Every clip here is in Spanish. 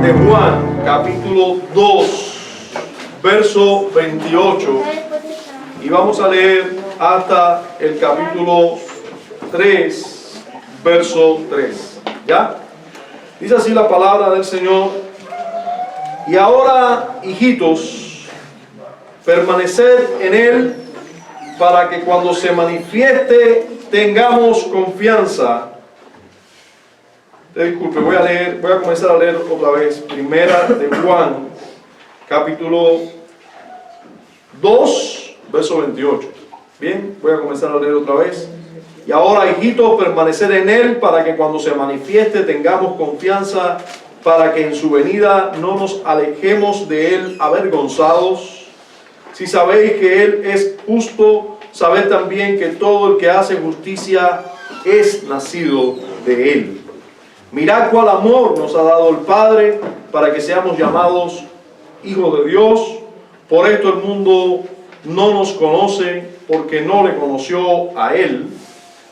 de Juan, capítulo 2, verso 28, y vamos a leer hasta el capítulo 3, verso 3. ¿Ya? Dice así la palabra del Señor: y ahora, hijitos, permaneced en Él, para que cuando se manifieste tengamos confianza. Disculpe, voy a comenzar a leer otra vez. Primera de Juan, capítulo 2, verso 28. Bien, voy a comenzar a leer otra vez. Y ahora, hijitos, permanecer en Él, para que cuando se manifieste tengamos confianza, para que en su venida no nos alejemos de Él avergonzados. Si sabéis que Él es justo, sabed también que todo el que hace justicia es nacido de Él. Mirad cuál amor nos ha dado el Padre para que seamos llamados hijos de Dios. Por esto el mundo no nos conoce, porque no le conoció a Él.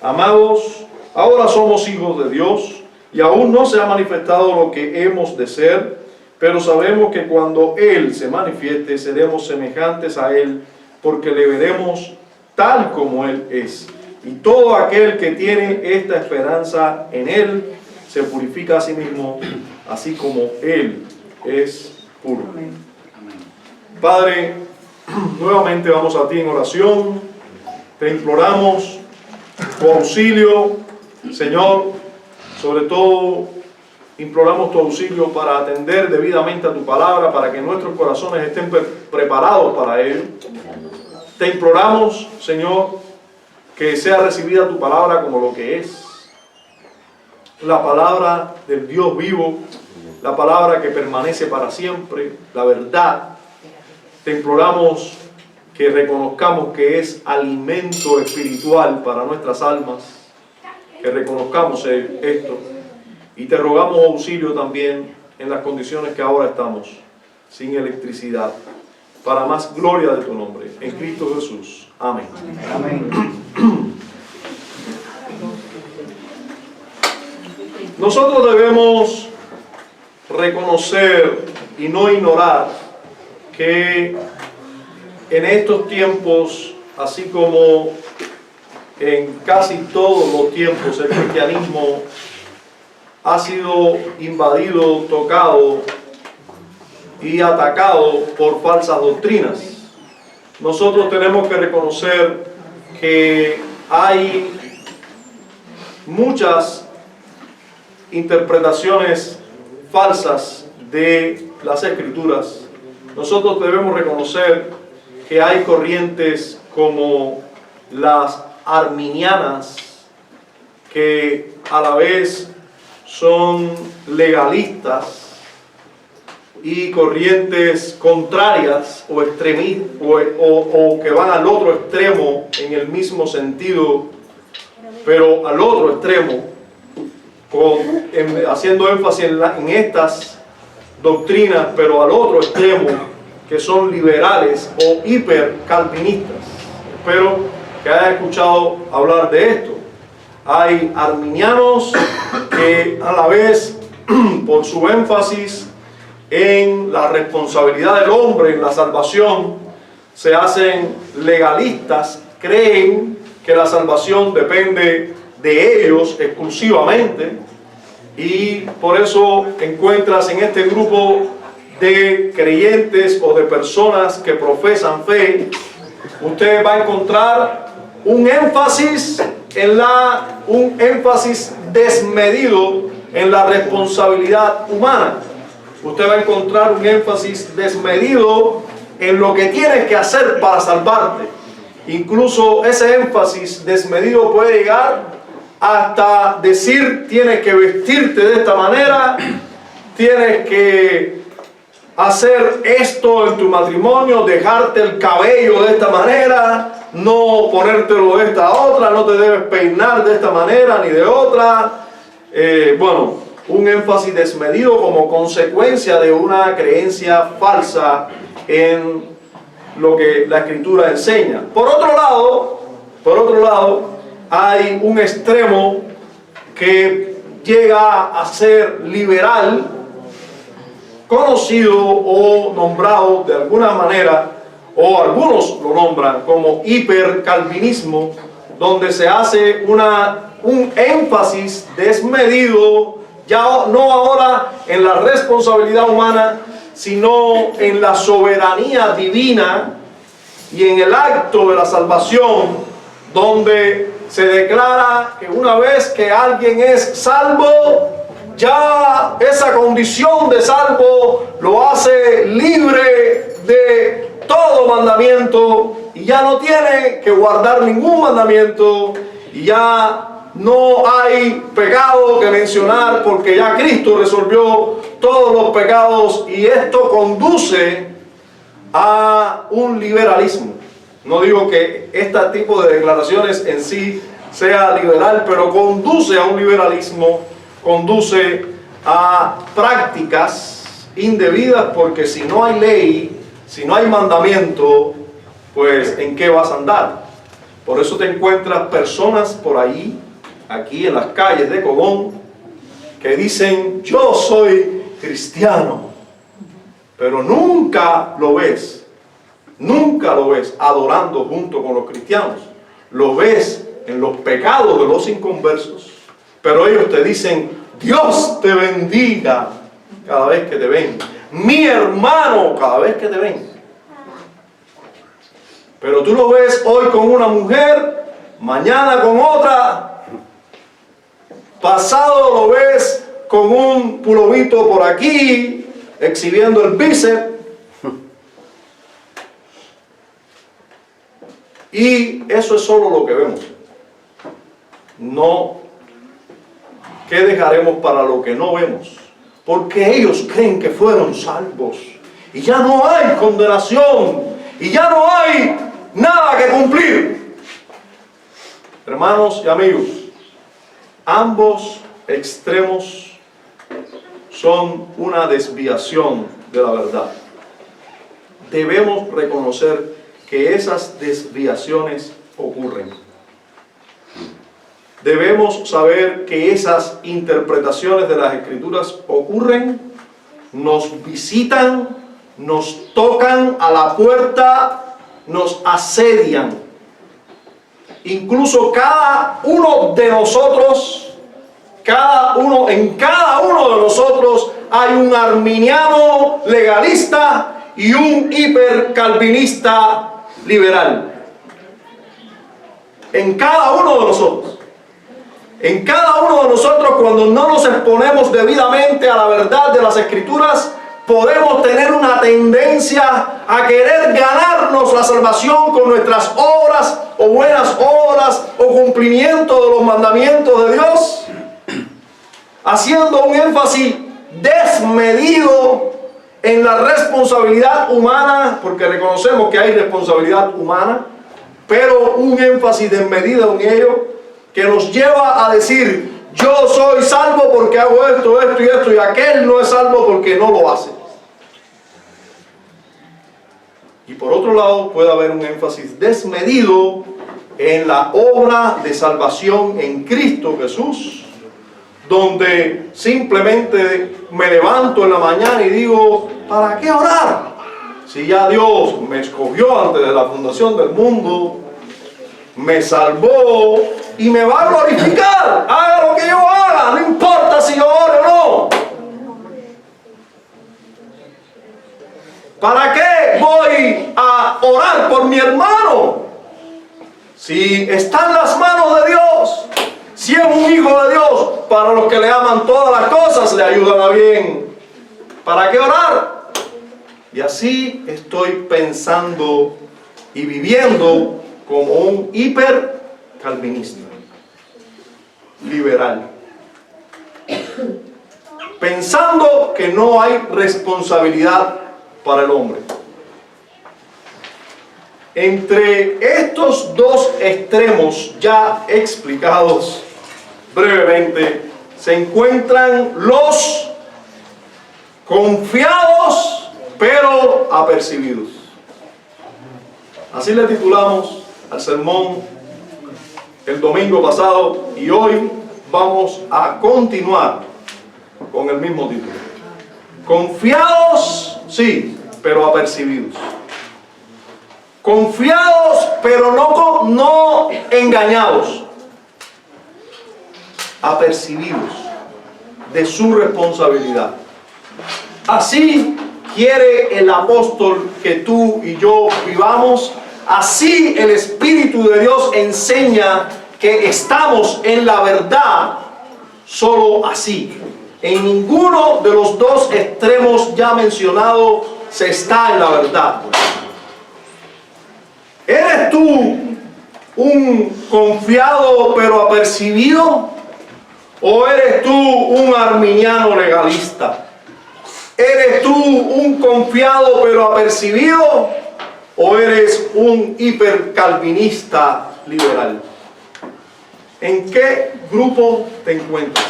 Amados, ahora somos hijos de Dios, y aún no se ha manifestado lo que hemos de ser, pero sabemos que cuando Él se manifieste seremos semejantes a Él, porque le veremos tal como Él es. Y todo aquel que tiene esta esperanza en Él se purifica a sí mismo, así como Él es puro. Amén. Padre, nuevamente vamos a ti en oración. Te imploramos tu auxilio, Señor. Sobre todo, imploramos tu auxilio para atender debidamente a tu palabra, para que nuestros corazones estén preparados para ello. Te imploramos, Señor, que sea recibida tu palabra como lo que es: la palabra del Dios vivo, la palabra que permanece para siempre, la verdad. Te imploramos que reconozcamos que es alimento espiritual para nuestras almas, que reconozcamos esto, y te rogamos auxilio también en las condiciones que ahora estamos, sin electricidad, para más gloria de tu nombre, en Cristo Jesús. Amén. Amén. Nosotros debemos reconocer y no ignorar que en estos tiempos, así como en casi todos los tiempos, el cristianismo ha sido invadido, tocado y atacado por falsas doctrinas. Nosotros tenemos que reconocer que hay muchas interpretaciones falsas de las Escrituras. Nosotros debemos reconocer que hay corrientes como las arminianas, que a la vez son legalistas, y corrientes contrarias o extremistas, o que van al otro extremo en el mismo sentido, pero al otro extremo, haciendo énfasis en estas doctrinas, pero al otro extremo, que son liberales o hipercalvinistas. Espero que haya escuchado hablar de esto. Hay arminianos que a la vez, por su énfasis en la responsabilidad del hombre en la salvación, se hacen legalistas, creen que la salvación depende de ellos exclusivamente, y por eso encuentras en este grupo de creyentes o de personas que profesan fe, usted va a encontrar un énfasis desmedido en la responsabilidad humana. Usted va a encontrar un énfasis desmedido en lo que tienes que hacer para salvarte. Incluso ese énfasis desmedido puede llegar hasta decir: tienes que vestirte de esta manera, tienes que hacer esto en tu matrimonio, dejarte el cabello de esta manera, no ponértelo de esta otra, no te debes peinar de esta manera ni de otra. Un énfasis desmedido como consecuencia de una creencia falsa en lo que la Escritura enseña. Por otro lado, hay un extremo que llega a ser liberal, conocido o nombrado de alguna manera, o algunos lo nombran como hipercalvinismo, donde se hace un énfasis desmedido, ya no ahora en la responsabilidad humana, sino en la soberanía divina y en el acto de la salvación, donde se declara que una vez que alguien es salvo, ya esa condición de salvo lo hace libre de todo mandamiento y ya no tiene que guardar ningún mandamiento y ya no hay pecado que mencionar porque ya Cristo resolvió todos los pecados, y esto conduce a un liberalismo. No digo que este tipo de declaraciones en sí sea liberal, pero conduce a un liberalismo, conduce a prácticas indebidas, porque si no hay ley, si no hay mandamiento, pues ¿en qué vas a andar? Por eso te encuentras personas por ahí, aquí en las calles de Cogón, que dicen: yo soy cristiano, pero nunca lo ves adorando junto con los cristianos. Lo ves en los pecados de los inconversos, pero ellos te dicen: Dios te bendiga cada vez que te ven, mi hermano, cada vez que te ven. Pero tú lo ves hoy con una mujer, mañana con otra, pasado lo ves con un pulovito por aquí, exhibiendo el bíceps. Y eso es solo lo que vemos. No, ¿qué dejaremos para lo que no vemos? Porque ellos creen que fueron salvos y ya no hay condenación y ya no hay nada que cumplir. Hermanos y amigos, ambos extremos son una desviación de la verdad. Debemos reconocer que esas desviaciones ocurren. Debemos saber que esas interpretaciones de las Escrituras ocurren, nos visitan, nos tocan a la puerta, nos asedian. Incluso cada uno de nosotros, en cada uno de nosotros hay un arminiano legalista y un hipercalvinista liberal. En cada uno de nosotros. En cada uno de nosotros, cuando no nos exponemos debidamente a la verdad de las Escrituras, podemos tener una tendencia a querer ganarnos la salvación con nuestras obras o buenas obras o cumplimiento de los mandamientos de Dios, haciendo un énfasis desmedido en la responsabilidad humana, porque reconocemos que hay responsabilidad humana, pero un énfasis desmedido en ello que nos lleva a decir: yo soy salvo porque hago esto, esto y esto, y aquel no es salvo porque no lo hace. Y por otro lado puede haber un énfasis desmedido en la obra de salvación en Cristo Jesús, donde simplemente me levanto en la mañana y digo: ¿para qué orar? Si ya Dios me escogió antes de la fundación del mundo, me salvó y me va a glorificar, haga lo que yo haga, no importa si yo ore o no. ¿Para qué voy a orar por mi hermano? Si está en las manos de Dios, si es un hijo de Dios, para los que le aman todas las cosas le ayudan a bien. ¿Para qué orar? Y así estoy pensando y viviendo como un hipercalvinista, liberal, pensando que no hay responsabilidad para el hombre. Entre estos dos extremos ya explicados brevemente se encuentran los confiados pero apercibidos. Así le titulamos al sermón el domingo pasado, y hoy vamos a continuar con el mismo título: Confiados, sí, pero apercibidos. Confiados, pero no engañados. Apercibidos de su responsabilidad. Así quiere el apóstol que tú y yo vivamos. Así el Espíritu de Dios enseña que estamos en la verdad. Solo así. En ninguno de los dos extremos ya mencionados se está en la verdad. ¿Eres tú un confiado pero apercibido? ¿O eres tú un arminiano legalista? ¿Eres tú un confiado pero apercibido? ¿O eres un hipercalvinista liberal? ¿En qué grupo te encuentras?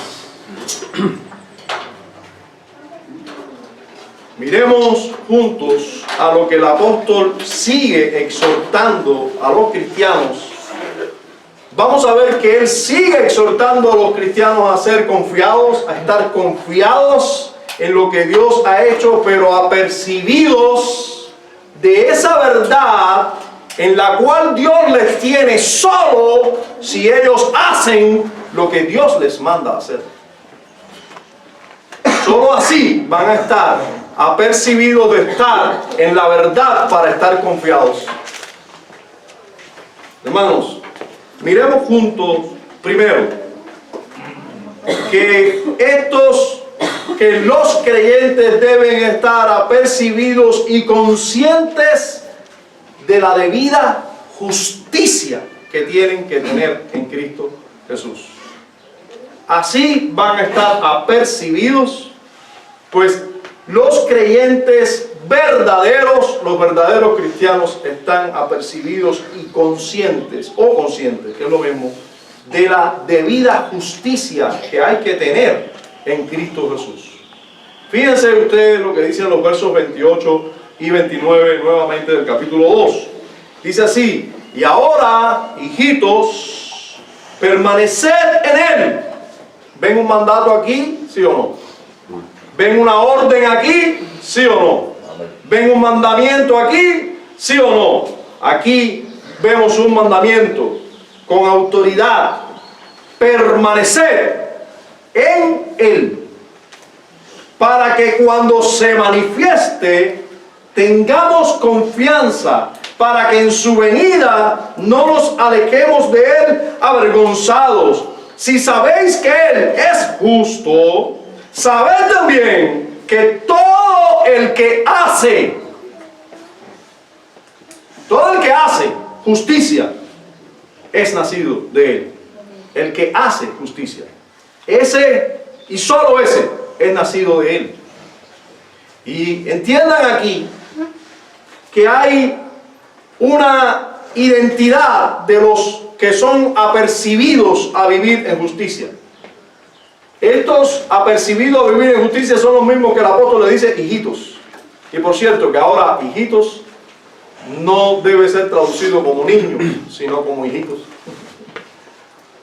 Miremos juntos a lo que el apóstol sigue exhortando a los cristianos. Vamos a ver que él sigue exhortando a los cristianos a ser confiados, a estar confiados en lo que Dios ha hecho, pero apercibidos de esa verdad en la cual Dios les tiene solo si ellos hacen lo que Dios les manda hacer. Solo así van a estar apercibidos de estar en la verdad para estar confiados. Hermanos, miremos juntos primero que los creyentes deben estar apercibidos y conscientes de la debida justicia que tienen que tener en Cristo Jesús. Así van a estar apercibidos, pues los creyentes verdaderos, los verdaderos cristianos, están apercibidos y conscientes, que es lo mismo, de la debida justicia que hay que tener en Cristo Jesús. Fíjense ustedes lo que dicen los versos 28 y 29 nuevamente del capítulo 2. Dice así: y ahora, hijitos, permaneced en Él. ¿Ven un mandato aquí? ¿Sí o no? ¿Ven una orden aquí? ¿Sí o no? ¿Ven un mandamiento aquí? ¿Sí o no? Aquí vemos un mandamiento con autoridad. Permanecer en Él, para que cuando se manifieste tengamos confianza, para que en su venida no nos alejemos de Él avergonzados. Si sabéis que Él es justo, sabed también que todo el que hace justicia es nacido de Él. El que hace justicia, ese y solo ese es nacido de Él. Y entiendan aquí que hay una identidad de los que son apercibidos a vivir en justicia. Estos apercibidos a vivir en justicia son los mismos que el apóstol le dice hijitos. Y por cierto que ahora hijitos no debe ser traducido como niños, sino como hijitos.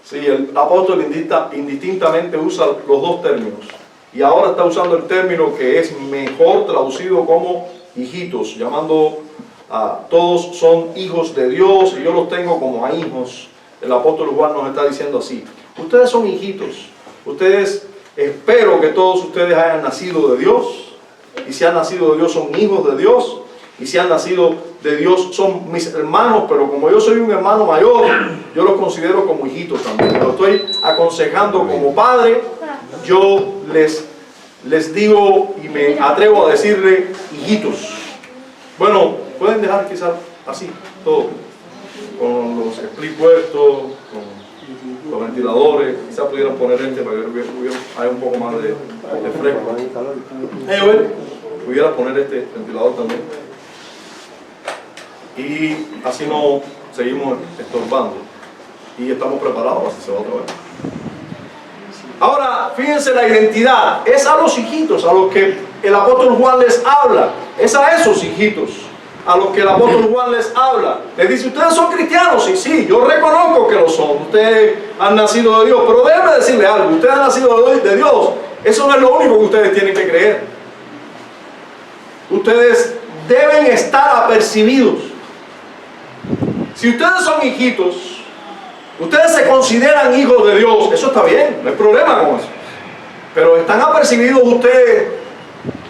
Sí, el apóstol indistintamente usa los dos términos. Y ahora está usando el término que es mejor traducido como hijitos, llamando a todos son hijos de Dios, y yo los tengo como a hijos. El apóstol Juan nos está diciendo así: ustedes son hijitos. Ustedes, espero que todos ustedes hayan nacido de Dios, y si han nacido de Dios son hijos de Dios, y si han nacido de Dios son mis hermanos, pero como yo soy un hermano mayor, yo los considero como hijitos también. Lo estoy aconsejando como padre, yo les digo y me atrevo a decirle hijitos. Bueno, pueden dejar quizás así, todo, con los split puestos, con los ventiladores, quizás pudieran poner este para que haya un poco más de fresco. Pudiera poner este ventilador también. Y así no seguimos estorbando. Y estamos preparados, así se va otra vez. Ahora, fíjense la identidad. Es a los hijitos a los que el apóstol Juan les habla. Es a esos hijitos a los que el apóstol Juan les habla. Les dice: ustedes son cristianos. Y sí, yo reconozco que lo son. Ustedes han nacido de Dios. Pero déjenme decirle algo. Ustedes han nacido de Dios. Eso no es lo único que ustedes tienen que creer. ustedes deben estar apercibidos. Si ustedes son hijitos, ustedes se consideran hijos de Dios, eso está bien, no hay problema con eso. Pero ¿están apercibidos ustedes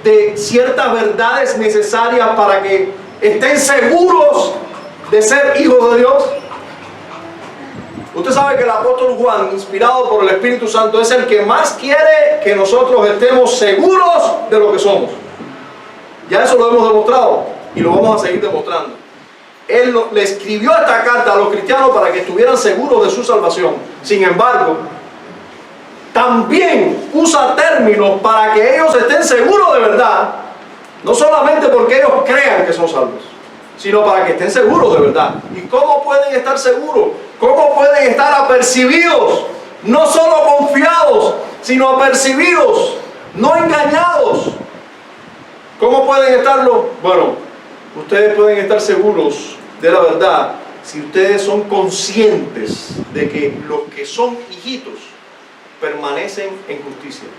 de ciertas verdades necesarias para que estén seguros de ser hijos de Dios? Usted sabe que el apóstol Juan, inspirado por el Espíritu Santo, es el que más quiere que nosotros estemos seguros de lo que somos. Ya eso lo hemos demostrado y lo vamos a seguir demostrando. Él le escribió esta carta a los cristianos para que estuvieran seguros de su salvación. Sin embargo, también usa términos para que ellos estén seguros de verdad, no solamente porque ellos crean que son salvos, sino para que estén seguros de verdad. ¿Y cómo pueden estar seguros? ¿Cómo pueden estar apercibidos? No solo confiados, sino apercibidos, no engañados. ¿Cómo pueden estarlo? Bueno, ustedes pueden estar seguros de la verdad si ustedes son conscientes de que los que son hijitos permanecen en justicia.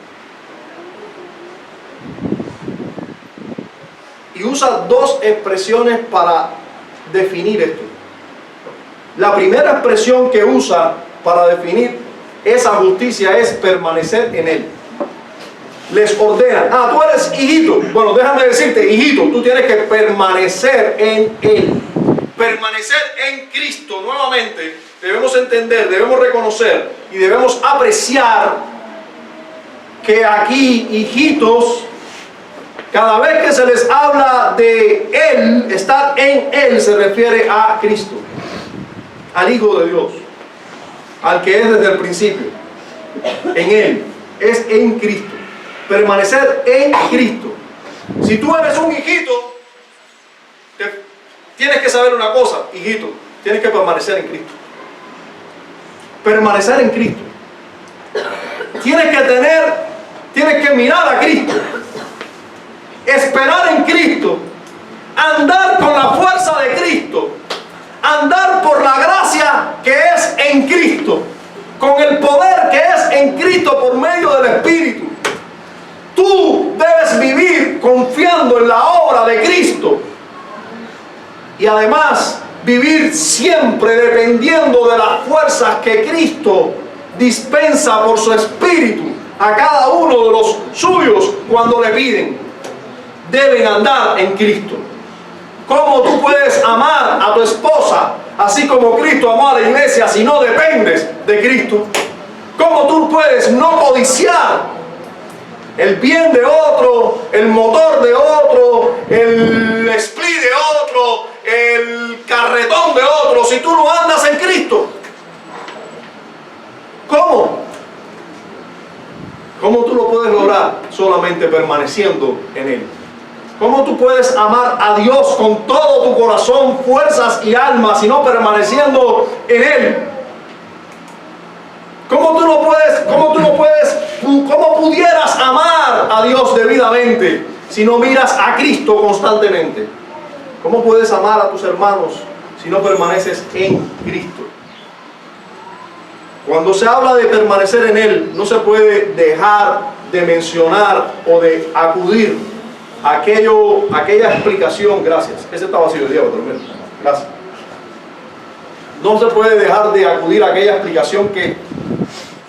Y usa dos expresiones para definir esto. La primera expresión que usa para definir esa justicia es permanecer en Él. Les ordena, tú eres hijito. Bueno, déjame decirte, hijito, tú tienes que permanecer en Él. Permanecer en Cristo. Nuevamente, debemos entender, debemos reconocer y debemos apreciar que aquí, hijitos, cada vez que se les habla de Él, estar en Él, se refiere a Cristo, al Hijo de Dios, al que es desde el principio. En Él, es en Cristo. Permanecer en Cristo. Si tú eres un hijito, tienes que saber una cosa, hijito, tienes que permanecer en Cristo. Permanecer en Cristo. Tienes que mirar a Cristo, esperar en Cristo, andar con la fuerza de Cristo, andar por la gracia que es en Cristo, con el poder que es en Cristo por medio del Espíritu. Tú debes vivir confiando en la obra de Cristo y además vivir siempre dependiendo de las fuerzas que Cristo dispensa por su Espíritu a cada uno de los suyos cuando le piden. Deben andar en Cristo. ¿Cómo tú puedes amar a tu esposa así como Cristo amó a la iglesia si no dependes de Cristo? ¿Cómo tú puedes no codiciar el bien de otro, el motor de otro, el split de otro, el carretón de otro, si tú no andas en Cristo? ¿Cómo? ¿Cómo tú lo puedes lograr? Solamente permaneciendo en Él. ¿Cómo tú puedes amar a Dios con todo tu corazón, fuerzas y alma, si no permaneciendo en Él? ¿Cómo pudieras amar a Dios debidamente si no miras a Cristo constantemente? ¿Cómo puedes amar a tus hermanos si no permaneces en Cristo? Cuando se habla de permanecer en Él, no se puede dejar de mencionar o de acudir a aquella explicación. Gracias. Ese está vacío, Diego, también. Gracias. No se puede dejar de acudir a aquella explicación que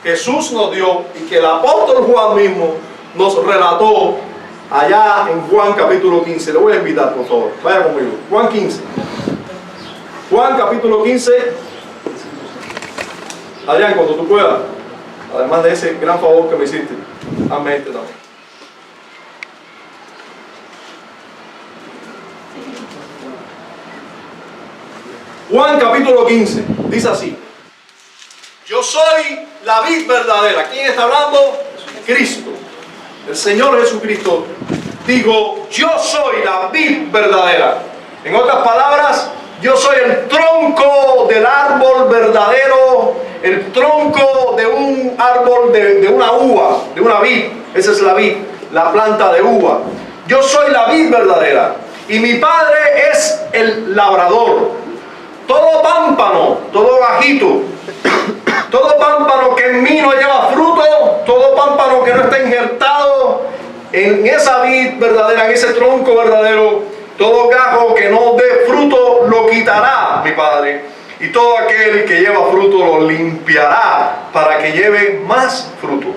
Jesús nos dio y que el apóstol Juan mismo nos relató allá en Juan capítulo 15. Le voy a invitar, por favor, vaya conmigo. Juan 15. Juan capítulo 15. Adrián, cuando tú puedas, además de ese gran favor que me hiciste, hazme este también. Juan capítulo 15, dice así: yo soy la vid verdadera. ¿Quién está hablando? Cristo. El Señor Jesucristo dijo: yo soy la vid verdadera. En otras palabras, yo soy el tronco del árbol verdadero, el tronco de un árbol de una uva, de una vid. Esa es la vid, la planta de uva. Yo soy la vid verdadera y mi Padre es el labrador. Todo pámpano, todo gajito, todo pámpano que en mí no lleva fruto, todo pámpano que no está injertado En esa vid verdadera, en ese tronco verdadero, todo gajo que no dé fruto lo quitará mi Padre, y todo aquel que lleva fruto lo limpiará para que lleve más fruto.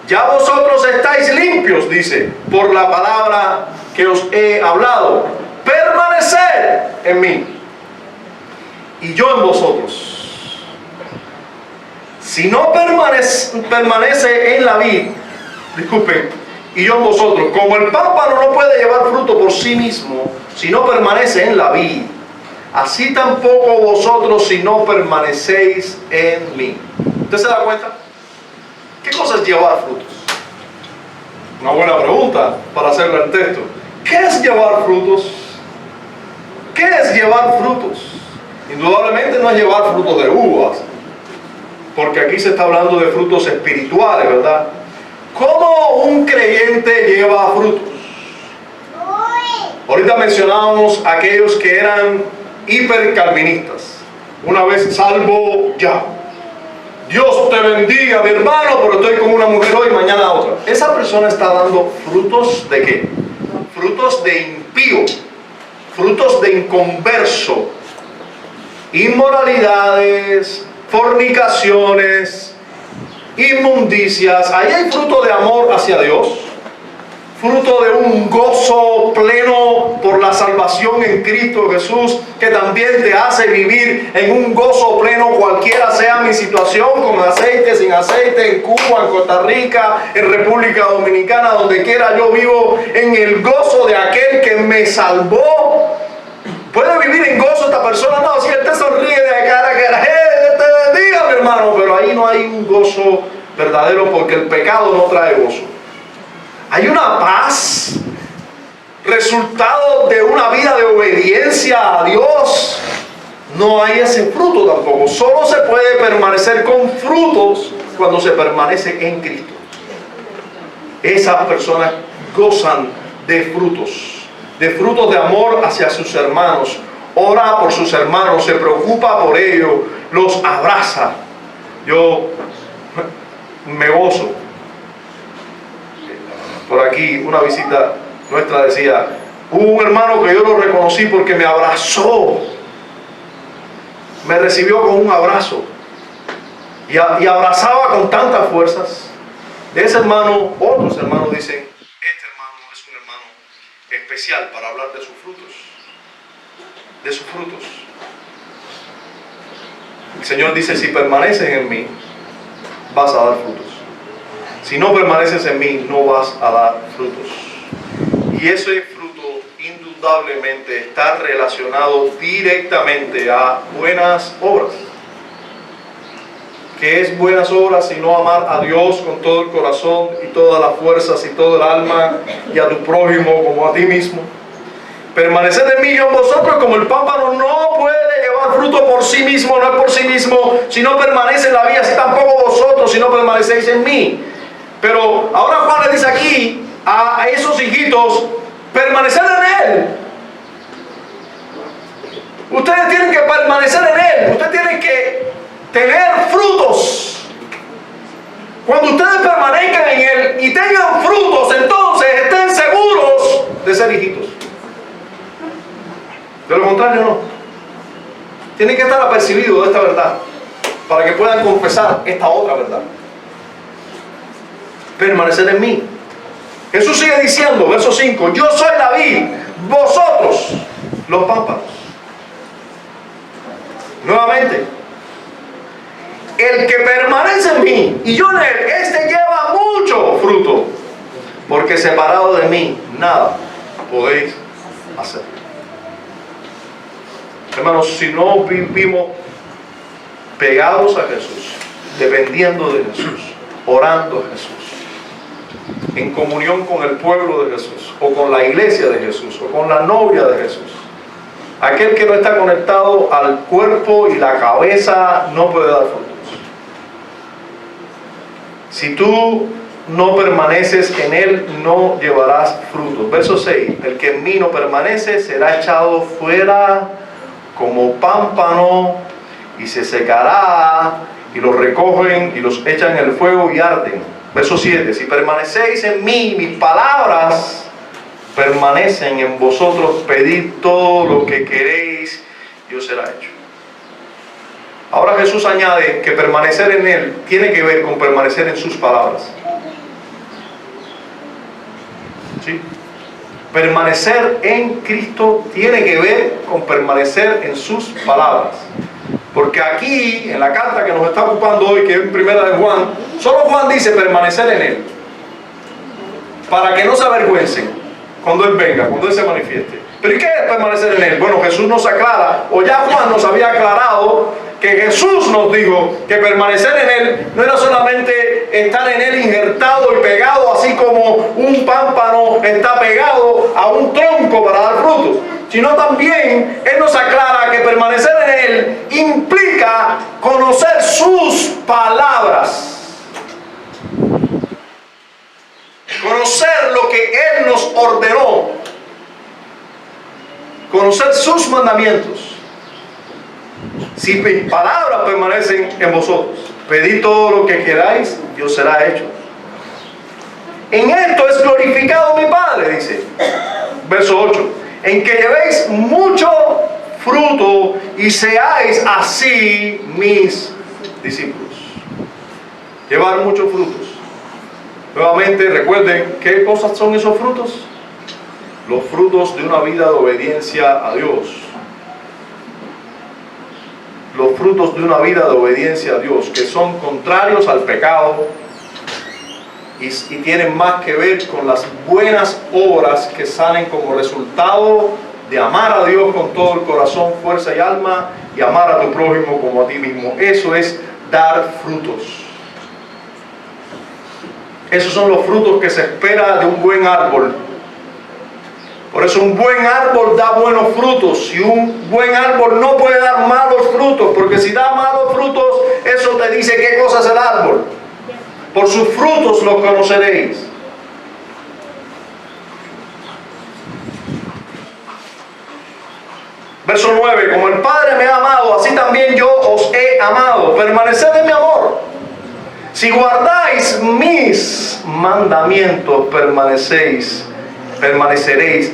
Ya vosotros estáis limpios, dice, por la palabra que os he hablado. Permaneced en mí y yo en vosotros. Si no permanece en la vid, disculpen, y yo en vosotros, como el pámpano no puede llevar fruto por sí mismo si no permanece en la vid, así tampoco vosotros si no permanecéis en mí. ¿Usted se da cuenta? ¿Qué cosa es llevar frutos? Una buena pregunta para hacerle al texto. ¿Qué es llevar frutos? ¿Qué es llevar frutos? Indudablemente no es llevar frutos de uvas, porque aquí se está hablando de frutos espirituales, ¿verdad? ¿Cómo un creyente lleva frutos? Ahorita mencionábamos aquellos que eran hipercalvinistas. Una vez salvo, ya. Dios te bendiga, mi hermano, pero estoy con una mujer hoy, mañana otra. Esa persona está dando frutos ¿de qué? Frutos de impío, frutos de inconverso, inmoralidades, fornicaciones, inmundicias. Ahí hay fruto de amor hacia Dios, fruto de un gozo pleno por la salvación en Cristo Jesús, que también te hace vivir en un gozo pleno cualquiera sea mi situación, con aceite, sin aceite, en Cuba, en Costa Rica, en República Dominicana, donde quiera yo vivo en el gozo de aquel que me salvó. ¿Puede vivir en gozo esta persona? No, si él te sonríe de cara a cara, te bendiga, mi hermano, pero ahí no hay un gozo verdadero, porque el pecado no trae gozo. Hay una paz, resultado de una vida de obediencia a Dios. No hay ese fruto tampoco. Solo se puede permanecer con frutos cuando se permanece en Cristo. Esas personas gozan de frutos de amor hacia sus hermanos. Ora por sus hermanos, se preocupa por ellos, los abraza. Yo me gozo. Por aquí una visita nuestra decía, hubo un hermano que yo lo reconocí porque me abrazó, me recibió con un abrazo y abrazaba con tantas fuerzas. De ese hermano, otros hermanos dicen, este hermano es un hermano especial para hablar de sus frutos, de sus frutos. El Señor dice, si permaneces en mí, vas a dar frutos. Si no permaneces en mí, no vas a dar frutos. Y ese fruto indudablemente está relacionado directamente a buenas obras. ¿Qué es buenas obras sino amar a Dios con todo el corazón y todas las fuerzas y todo el alma, y a tu prójimo como a ti mismo? Permaneced en mí y yo en vosotros, como el pámpano no puede llevar fruto por sí mismo, no es por sí mismo, si no permanece en la vida, así tampoco vosotros si no permanecéis en mí. Pero ahora Juan le dice aquí a esos hijitos, permanecer en Él. Ustedes tienen que permanecer en Él. Ustedes tienen que tener frutos. Cuando ustedes permanezcan en Él y tengan frutos, entonces estén seguros de ser hijitos. De lo contrario, no. Tienen que estar apercibidos de esta verdad para que puedan confesar esta otra verdad. Permanecer en mí. Jesús sigue diciendo, verso 5, yo soy la vid, vosotros los pámpanos. Nuevamente, el que permanece en mí y yo en él, este lleva mucho fruto, porque separado de mí nada podéis hacer. Hermanos, si no vivimos pegados a Jesús, dependiendo de Jesús, orando a Jesús, en comunión con el pueblo de Jesús, o con la iglesia de Jesús, o con la novia de Jesús, aquel que no está conectado al cuerpo y la cabeza no puede dar frutos. Si tú no permaneces en él, no llevarás frutos. Verso 6, el que en mí no permanece será echado fuera como pámpano y se secará, y los recogen y los echan en el fuego y arden. Verso 7, si permanecéis en mí, mis palabras permanecen en vosotros, pedid todo lo que queréis y os será hecho. Ahora Jesús añade que permanecer en Él tiene que ver con permanecer en sus palabras. ¿Sí? Permanecer en Cristo tiene que ver con permanecer en sus palabras. Porque aquí, en la carta que nos está ocupando hoy, que es en primera de Juan, solo Juan dice permanecer en Él. Para que no se avergüencen cuando Él venga, cuando Él se manifieste. ¿Pero y qué es permanecer en Él? Bueno, Jesús nos aclara, o ya Juan nos había aclarado, que Jesús nos dijo que permanecer en Él no era solamente estar en Él injertado y pegado, así como un pámpano está pegado a un tronco para dar frutos, sino también Él nos aclara que permanecer en Él implica conocer sus palabras, conocer lo que Él nos ordenó, conocer sus mandamientos. Si mis palabras permanecen en vosotros, pedid todo lo que queráis y os será hecho. En esto es glorificado mi Padre, dice, verso 8, en que llevéis mucho fruto y seáis así mis discípulos. Llevar muchos frutos. Nuevamente recuerden, ¿qué cosas son esos frutos? Los frutos de una vida de obediencia a Dios. Los frutos de una vida de obediencia a Dios, que son contrarios al pecado y tienen más que ver con las buenas obras que salen como resultado de amar a Dios con todo el corazón, fuerza y alma, y amar a tu prójimo como a ti mismo. Eso es dar frutos. Esos son los frutos que se espera de un buen árbol. Por eso un buen árbol da buenos frutos, y un buen árbol no puede dar malos frutos, porque si da malos frutos, eso te dice qué cosa es el árbol. Por sus frutos los conoceréis. Verso 9, como el Padre me ha amado, así también yo os he amado. Permaneced en mi amor. Si guardáis mis mandamientos, permaneceréis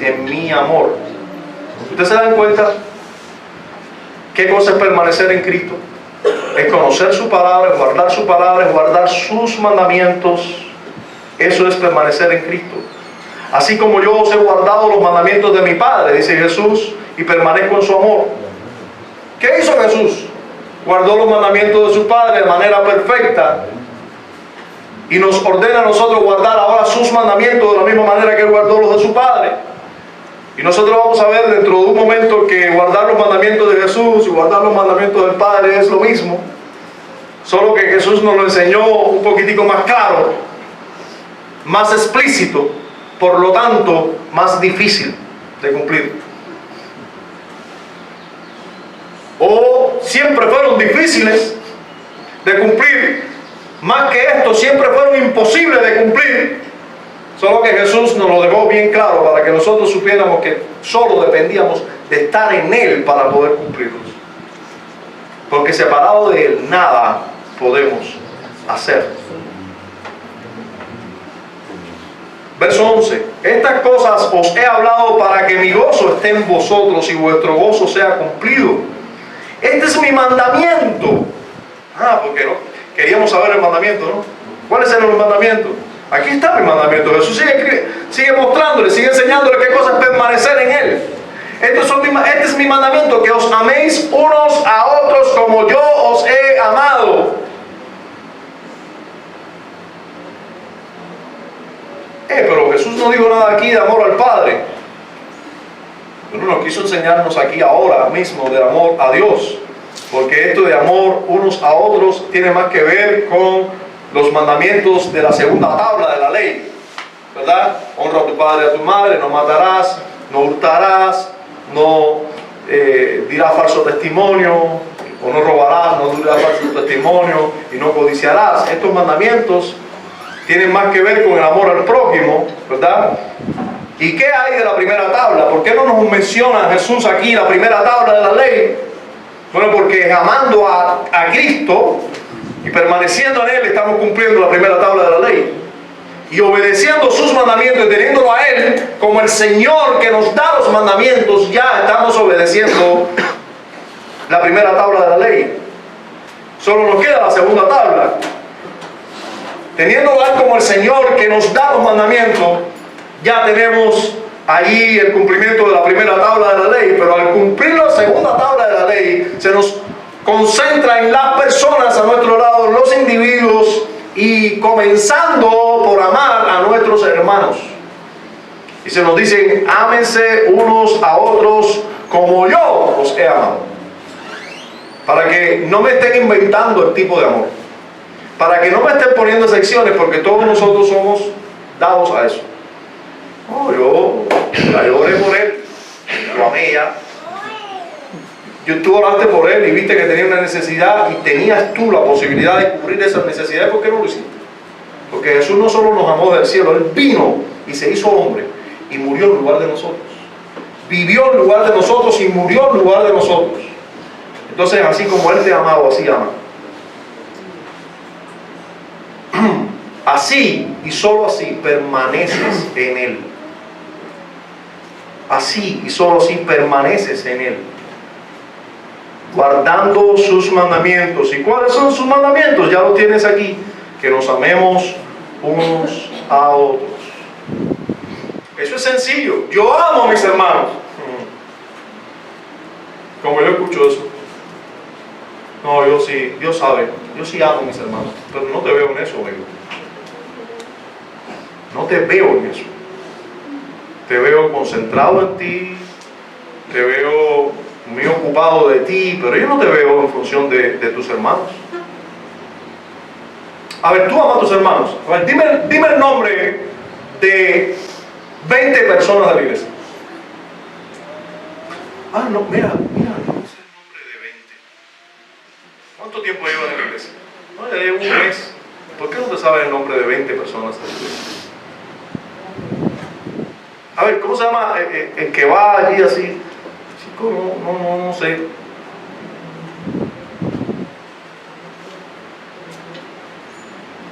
en mi amor. ¿Ustedes se dan cuenta qué cosa es permanecer en Cristo? Es conocer su palabra, es guardar sus mandamientos. Eso es permanecer en Cristo. Así como yo os he guardado los mandamientos de mi Padre, dice Jesús, y permanezco en su amor. ¿Qué hizo Jesús? Guardó los mandamientos de su Padre de manera perfecta. Y nos ordena a nosotros guardar ahora sus mandamientos de la misma manera que Él guardó los de su Padre. Y nosotros vamos a ver dentro de un momento que guardar los mandamientos de Jesús y guardar los mandamientos del Padre es lo mismo. Solo que Jesús nos lo enseñó un poquitico más claro, más explícito, por lo tanto, más difícil de cumplir. O siempre fueron difíciles de cumplir. Más que esto, siempre fueron imposibles de cumplir. Solo que Jesús nos lo dejó bien claro para que nosotros supiéramos que solo dependíamos de estar en Él para poder cumplirlos. Porque separado de Él, nada podemos hacer. Verso 11. Estas cosas os he hablado para que mi gozo esté en vosotros y vuestro gozo sea cumplido. Este es mi mandamiento. Porque no queríamos saber el mandamiento, ¿no? ¿Cuáles eran los mandamientos? Aquí está mi mandamiento. Jesús sigue mostrándole, sigue enseñándole qué cosa es permanecer en Él. Este es mi mandamiento, que os améis unos a otros como yo os he amado. Pero Jesús no dijo nada aquí de amor al Padre. Pero no quiso enseñarnos aquí ahora mismo del amor a Dios. Porque esto de amor unos a otros tiene más que ver con los mandamientos de la segunda tabla de la ley, ¿verdad? Honra a tu padre y a tu madre, no matarás, no hurtarás, no dirás falso testimonio, o no robarás, no dirás falso testimonio, y no codiciarás. Estos mandamientos tienen más que ver con el amor al prójimo, ¿verdad? ¿Y qué hay de la primera tabla? ¿Por qué no nos menciona Jesús aquí la primera tabla de la ley? Bueno, porque amando a Cristo y permaneciendo en Él, estamos cumpliendo la primera tabla de la ley. Y obedeciendo sus mandamientos y teniéndolo a Él como el Señor que nos da los mandamientos, ya estamos obedeciendo la primera tabla de la ley. Solo nos queda la segunda tabla. Teniéndolo a Él como el Señor que nos da los mandamientos, ya tenemos allí el cumplimiento de la primera tabla de la ley. Pero al cumplir la segunda tabla de la ley, se nos concentra en las personas a nuestro lado, los individuos, y comenzando por amar a nuestros hermanos. Y se nos dice: ámense unos a otros como yo os he amado. Para que no me estén inventando el tipo de amor, para que no me estén poniendo excepciones, porque todos nosotros somos dados a eso. No, yo oré por él, lo amé ya. Tú oraste por él y viste que tenía una necesidad y tenías tú la posibilidad de cubrir esas necesidades. ¿Por qué no lo hiciste? Porque Jesús no solo nos amó del cielo, Él vino y se hizo hombre y murió en lugar de nosotros. Vivió en lugar de nosotros y murió en lugar de nosotros. Entonces, así como Él te ha amado, así ama. Así y solo así permaneces en Él. Así y solo así permaneces en Él, guardando sus mandamientos. ¿Y cuáles son sus mandamientos? Ya lo tienes aquí: que nos amemos unos a otros. Eso es sencillo. Yo amo a mis hermanos. Como yo escucho eso. No, yo sí, Dios sabe, yo sí amo a mis hermanos, pero no te veo en eso, amigo. No te veo en eso. Te veo concentrado en ti, te veo muy ocupado de ti, pero yo no te veo en función de tus hermanos. A ver, tú amas a tus hermanos. A ver, dime el nombre de 20 personas de la iglesia. Ah, no, mira, no sé el nombre de 20. ¿Cuánto tiempo llevas en la iglesia? No, ya llevo un mes. ¿Por qué no te sabes el nombre de 20 personas de la iglesia? A ver, ¿cómo se llama el que va allí así? Chico, no sé.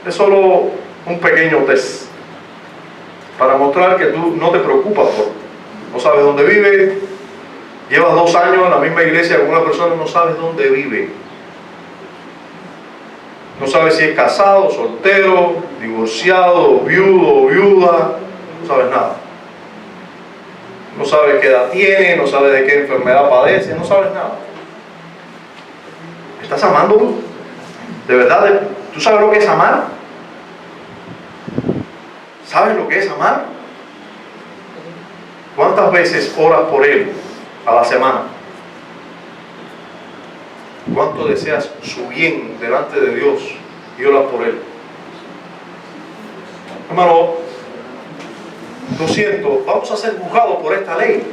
Es solo un pequeño test para mostrar que tú no te preocupas por, no sabes dónde vive, llevas 2 años en la misma iglesia con una persona, no sabes dónde vive, no sabes si es casado, soltero, divorciado, viudo, viuda, no sabes nada, no sabes qué edad tiene, no sabes de qué enfermedad padece, no sabes nada. ¿Estás amando tú? ¿De verdad? ¿Tú sabes lo que es amar? ¿Sabes lo que es amar? ¿Cuántas veces oras por él a la semana? ¿Cuánto deseas su bien delante de Dios y oras por él? Hermano, lo siento, vamos a ser juzgados por esta ley.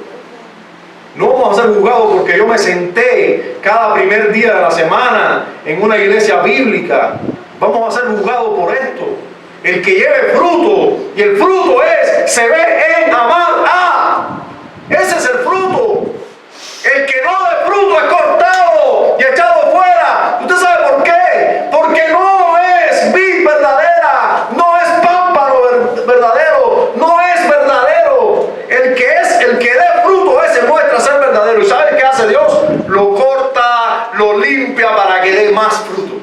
No vamos a ser juzgados porque yo me senté cada primer día de la semana en una iglesia bíblica. Vamos a ser juzgados por esto. El que lleve fruto, y el fruto se ve en amar a. Ese es el fruto. El que no dé fruto es cortado y echado fuera. ¿Usted sabe por qué? Porque no es vid verdadera, no es pámpano verdadero, no es verdadero. El que dé fruto, ese muestra ser verdadero. ¿Y sabe qué hace Dios? Lo corta, lo limpia para que dé más fruto.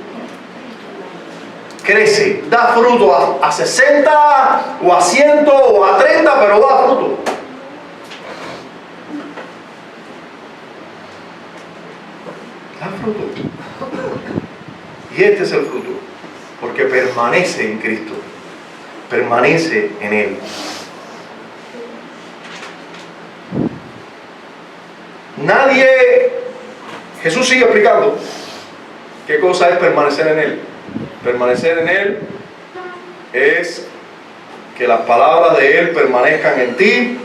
Crece, da fruto a 60 o a 100 o a 30, pero da fruto. Da fruto. Y este es el fruto, porque permanece en Cristo, permanece en Él. Jesús sigue explicando qué cosa es permanecer en Él. Permanecer en Él es que las palabras de Él permanezcan en ti,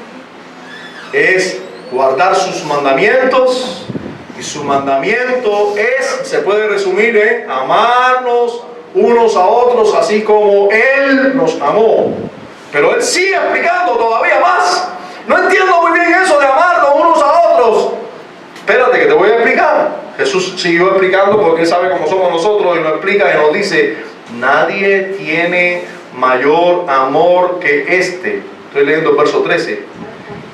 es guardar sus mandamientos, y su mandamiento se puede resumir en amarnos unos a otros así como Él nos amó. Pero Él sigue explicando todavía más. No entiendo muy bien eso de amarnos unos a otros. Espérate que te voy a explicar. Jesús siguió explicando porque Él sabe cómo somos nosotros y nos explica y nos dice, nadie tiene mayor amor que este. Estoy leyendo el verso 13.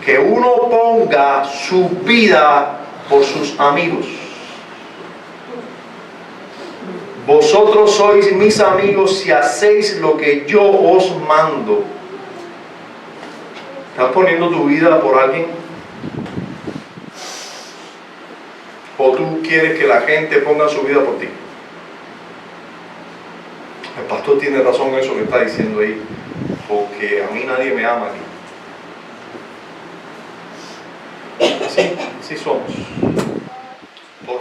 Que uno ponga su vida por sus amigos. Vosotros sois mis amigos si hacéis lo que yo os mando. ¿Estás poniendo tu vida por alguien? ¿O tú quieres que la gente ponga su vida por ti? El pastor tiene razón en eso que está diciendo ahí, porque a mí nadie me ama aquí. Así somos. Por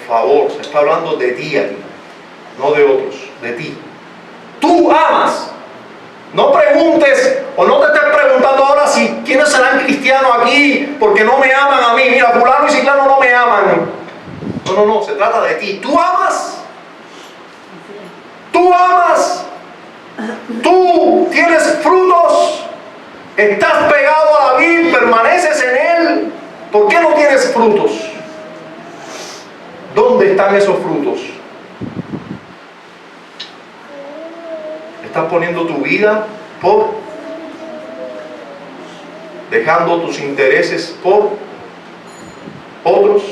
favor, se está hablando de ti aquí, no de otros, de ti. Tú amas. No preguntes o no te estés preguntando ahora si quiénes serán cristianos aquí porque no me aman a mí. Mira, fulano y ciclano no me aman. No, se trata de ti. Tú amas. Tú amas. Tú tienes frutos. Estás pegado a la vid, permaneces en él. ¿Por qué no tienes frutos? ¿Dónde están esos frutos? Estás poniendo tu vida por, dejando tus intereses por otros.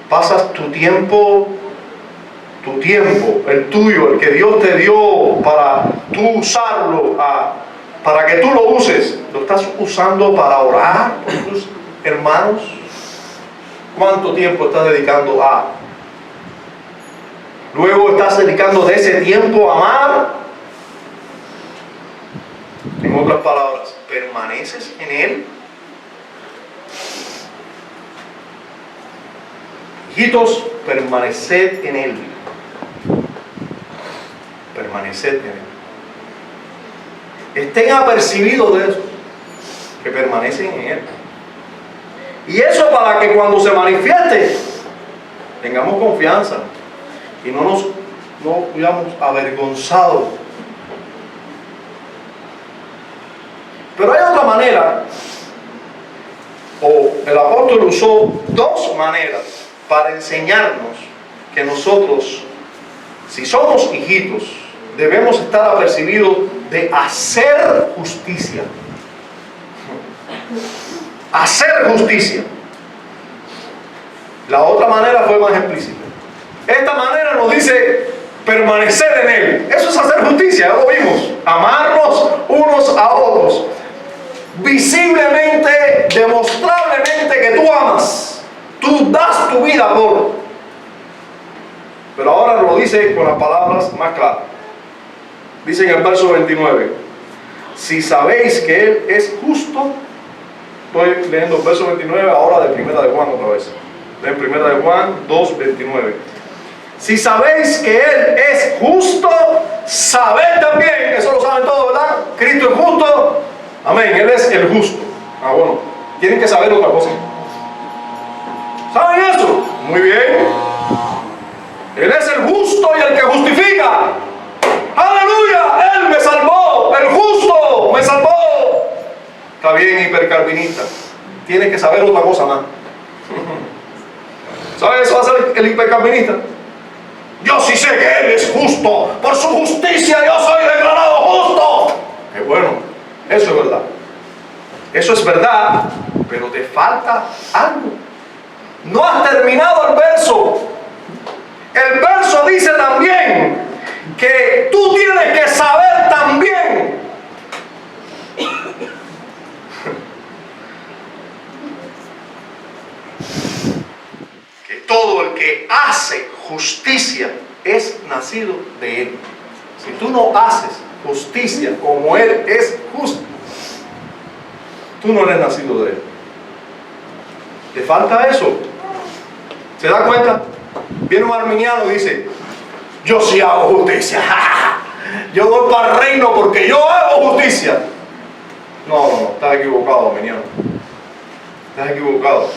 Pasas tu tiempo, el tuyo, el que Dios te dio para tú usarlo, para que tú lo uses. ¿Lo estás usando para orar por tus hermanos? ¿Cuánto tiempo estás dedicando a? Luego estás dedicando de ese tiempo a amar. En otras palabras, ¿permaneces en él? Hijitos, permaneced en él. Permaneced en él. Estén apercibidos de eso, que permanecen en él. Y eso para que cuando se manifieste, tengamos confianza y no huyamos avergonzados. Pero hay otra manera, o el apóstol usó dos maneras para enseñarnos que nosotros, si somos hijitos, debemos estar apercibidos de hacer justicia. Hacer justicia. La otra manera fue más explícita. Esta manera nos dice permanecer en él. Eso es hacer justicia, ya lo vimos. Amarnos unos a otros. Visiblemente, demostrablemente que tú amas. Tú das tu vida por. Pero ahora lo dice con las palabras más claras. Dice en el verso 29. Si sabéis que Él es justo. Estoy leyendo el verso 29 ahora de Primera de Juan otra vez. De Primera de Juan 2:29. Si sabéis que Él es justo, sabed también, eso lo saben todos, ¿verdad? Cristo es justo. Amén, Él es el justo. Bueno, tienen que saber otra cosa. ¿Saben eso? Muy bien. Él es el justo y el que justifica. ¡Aleluya! Él me salvó. El justo me salvó. Está bien, hipercalvinista. Tienes que saber otra cosa más. ¿Sabes eso va a ser el hipercalvinista? Yo sí sé que Él es justo. Por su justicia yo soy declarado justo. Qué bueno. Eso es verdad. Eso es verdad. Pero te falta algo. No has terminado el verso. El verso dice también que tú tienes que saber también que todo el que hace justicia es nacido de Él. Si tú no haces justicia como Él es justo, tú no eres nacido de Él. Te falta eso. ¿Se da cuenta? Viene un arminiano y dice, yo sí hago justicia. Yo voy para el reino porque yo hago justicia. No, estás equivocado, arminiano. Estás equivocado.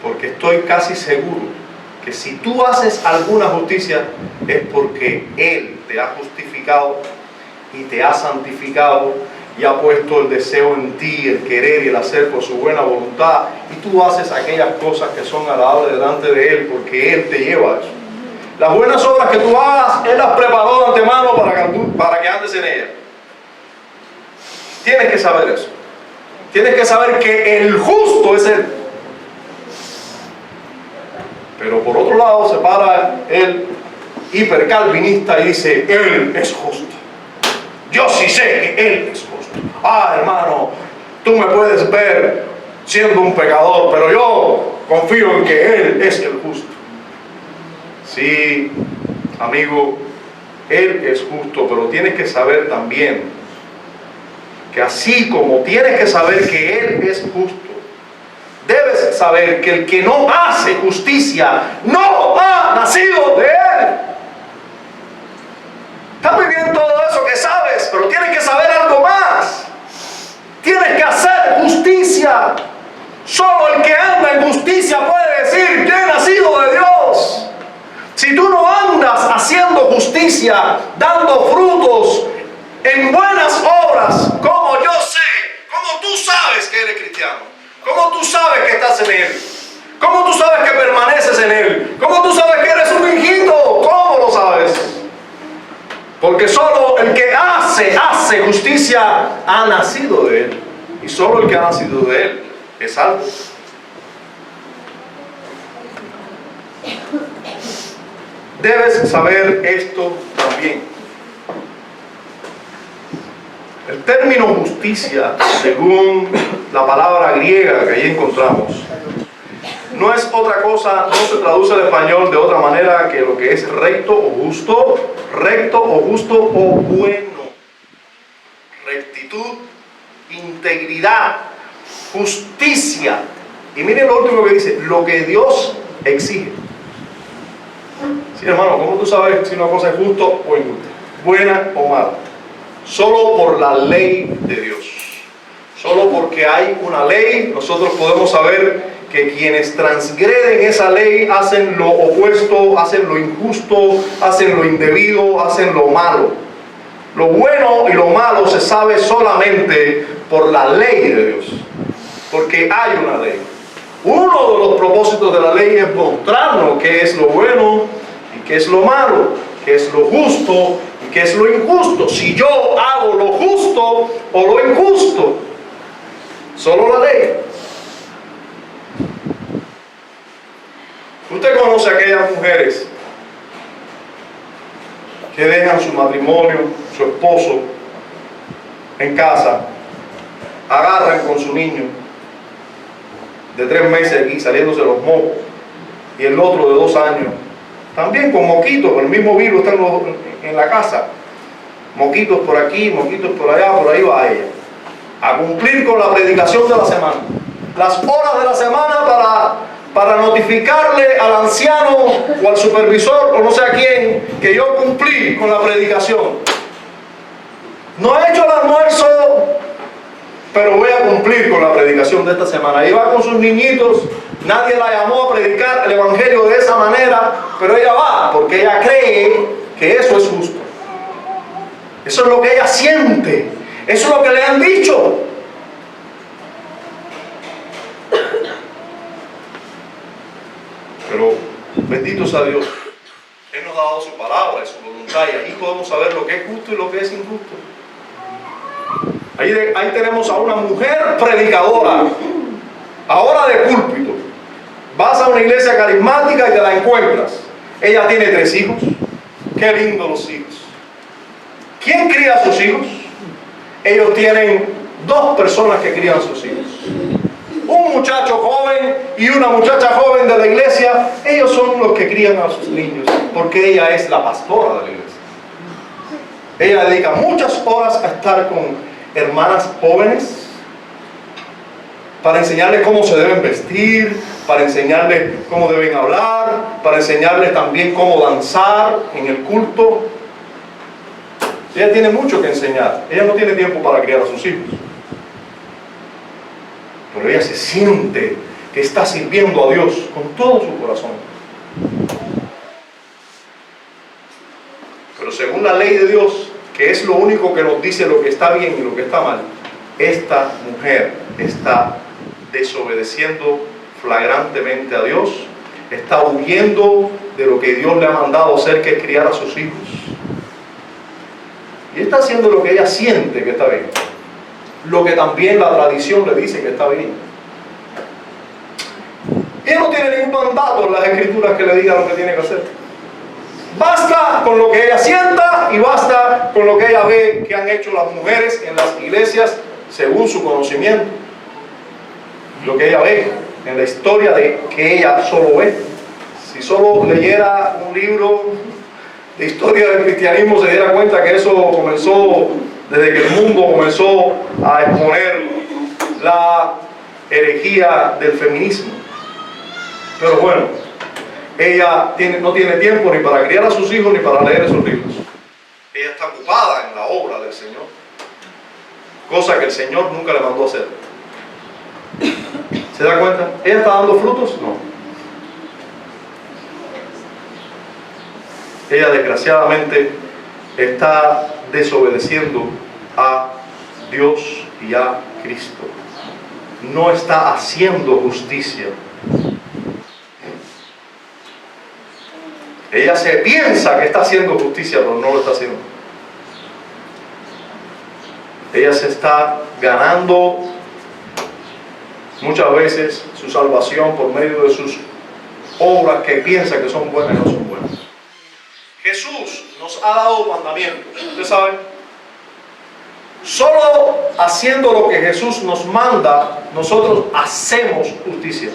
Porque estoy casi seguro que si tú haces alguna justicia es porque Él te ha justificado y te ha santificado y ha puesto el deseo en ti, el querer y el hacer por su buena voluntad, y tú haces aquellas cosas que son agradables delante de Él, porque Él te lleva a eso. Las buenas obras que tú hagas, Él las preparó de antemano para que andes en ellas. Tienes que saber eso. Tienes que saber que el justo es Él. Pero por otro lado se para el hipercalvinista y dice, Él es justo. Yo sí sé que Él es justo. Hermano, tú me puedes ver siendo un pecador, pero yo confío en que Él es el justo. Sí, amigo, Él es justo, pero tienes que saber también que así como tienes que saber que Él es justo, debes saber que el que no hace justicia no ha nacido de Él. Está muy bien todo eso que sabes, pero tienes que saber algo más. Tienes que hacer justicia. Solo el que anda en justicia puede decir, yo he nacido de Dios. Si tú no andas haciendo justicia, dando frutos en buenas obras, como yo sé, como tú sabes que eres cristiano, como tú sabes que estás en Él, como tú sabes que permaneces en Él, como tú sabes que eres un hijito, ¿cómo lo sabes? Porque solo el que hace justicia ha nacido de Él. Y solo el que ha nacido de Él es salvo. Debes saber esto también. El término justicia, según la palabra griega que ahí encontramos, no es otra cosa, no se traduce al español de otra manera que lo que es recto o justo o bueno. Rectitud, integridad, justicia. Y miren lo último que dice, lo que Dios exige. Sí, hermano, ¿cómo tú sabes si una cosa es justo o injusta? Buena o mala. Solo por la ley de Dios. Solo porque hay una ley, nosotros podemos saber que quienes transgreden esa ley hacen lo opuesto, hacen lo injusto, hacen lo indebido, hacen lo malo. Lo bueno y lo malo se sabe solamente por la ley de Dios. Porque hay una ley. Uno de los propósitos de la ley es mostrarnos qué es lo bueno y qué es lo malo, qué es lo justo y qué es lo injusto. Si yo hago lo justo o lo injusto, solo la ley. Usted conoce a aquellas mujeres que dejan su matrimonio, su esposo en casa, agarran con su niño de 3 meses aquí saliéndose los mocos y el otro de 2 años también con moquitos, el mismo virus está en la casa, moquitos por aquí, moquitos por allá, por ahí va ella a cumplir con la predicación de la semana, las horas de la semana para notificarle al anciano o al supervisor o no sé a quién que yo cumplí con la predicación. No he hecho el almuerzo, pero voy a cumplir con la predicación de esta semana. Ella va con sus niñitos, nadie la llamó a predicar el evangelio de esa manera, pero ella va porque ella cree que eso es justo. Eso es lo que ella siente, eso es lo que le han dicho. Pero bendito sea Dios, Él nos ha dado su palabra y su voluntad, y ahí podemos saber lo que es justo y lo que es injusto. Ahí tenemos a una mujer predicadora, ahora de púlpito. Vas a una iglesia carismática y te la encuentras. Ella tiene 3 hijos. Qué lindo los hijos. ¿Quién cría a sus hijos? Ellos tienen 2 personas que crían a sus hijos. Un muchacho joven y una muchacha joven de la iglesia, ellos son los que crían a sus niños, porque ella es la pastora de la iglesia. Ella dedica muchas horas a estar con hermanas jóvenes para enseñarles cómo se deben vestir, para enseñarles cómo deben hablar, para enseñarles también cómo danzar en el culto. Ella tiene mucho que enseñar. Ella no tiene tiempo para criar a sus hijos. Pero ella se siente que está sirviendo a Dios con todo su corazón. Pero según la ley de Dios, que es lo único que nos dice lo que está bien y lo que está mal, esta mujer está desobedeciendo flagrantemente a Dios, está huyendo de lo que Dios le ha mandado hacer, que es criar a sus hijos. Y está haciendo lo que ella siente que está bien, lo que también la tradición le dice que está bien. Ella no tiene ningún mandato en las escrituras que le diga lo que tiene que hacer. Basta con lo que ella sienta y basta con lo que ella ve que han hecho las mujeres en las iglesias según su conocimiento. Lo que ella ve en la historia de que ella solo ve. Si solo leyera un libro de historia del cristianismo, se diera cuenta que eso comenzó desde que el mundo comenzó a exponer la herejía del feminismo. Pero bueno, ella no tiene tiempo ni para criar a sus hijos ni para leer esos libros. Ella está ocupada en la obra del Señor, cosa que el Señor nunca le mandó a hacer. ¿Se da cuenta? ¿Ella está dando frutos? No. Ella desgraciadamente está desobedeciendo a Dios y a Cristo. No está haciendo justicia. Ella se piensa que está haciendo justicia, pero no lo está haciendo. Ella se está ganando muchas veces su salvación por medio de sus obras que piensa que son buenas y no son buenas. Jesús nos ha dado mandamientos. Usted sabe, solo haciendo lo que Jesús nos manda, nosotros hacemos justicia.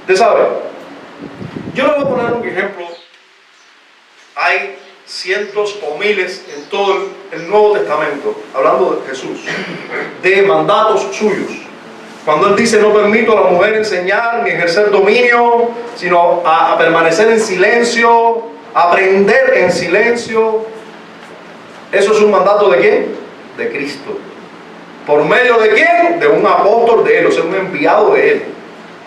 Usted sabe, yo le voy a poner un ejemplo. Hay cientos o miles en todo el Nuevo Testamento, hablando de Jesús, de mandatos suyos. Cuando Él dice: no permito a la mujer enseñar ni ejercer dominio, sino a permanecer en silencio, aprender en silencio. ¿Eso es un mandato de quién? De Cristo. ¿Por medio de quién? De un apóstol de Él, o sea, un enviado de Él.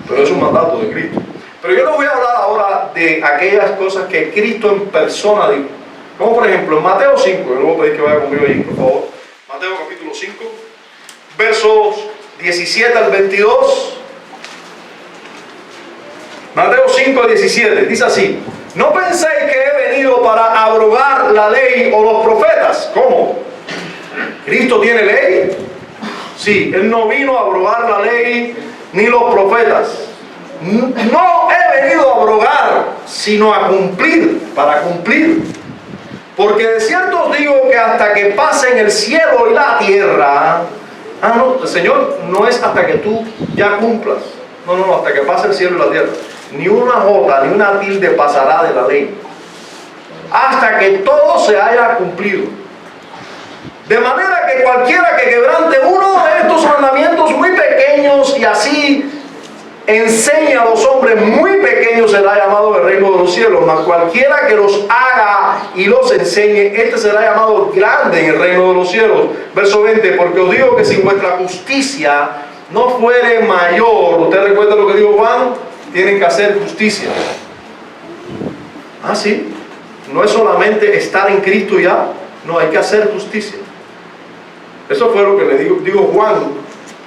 Pero es un mandato de Cristo. Pero yo no voy a hablar ahora de aquellas cosas que Cristo en persona dijo. Como por ejemplo en Mateo 5, yo le voy a pedir que vaya conmigo ahí, por favor. Mateo capítulo 5, versos 17 al 22. Mateo 5, 17, dice así: no penséis que he venido para abrogar la ley o los profetas. ¿Cómo? ¿Cristo tiene ley? Sí, Él no vino a abrogar la ley ni los profetas. No he venido a abrogar, sino a cumplir, para cumplir. Porque de cierto os digo que hasta que pasen el cielo y la tierra... no, el Señor no es hasta que tú ya cumplas. No, hasta que pase el cielo y la tierra. Ni una jota, ni una tilde pasará de la ley, hasta que todo se haya cumplido. De manera que cualquiera que quebrante uno de estos mandamientos muy pequeños y así enseña a los hombres muy pequeños será llamado el reino de los cielos, mas cualquiera que los haga y los enseñe, este será llamado grande en el reino de los cielos. Verso 20: porque os digo que si vuestra justicia no fuere mayor, ¿usted recuerda lo que dijo Juan? Tienen que hacer justicia. Sí, no es solamente estar en Cristo ya, no, hay que hacer justicia. Eso fue lo que le digo Juan,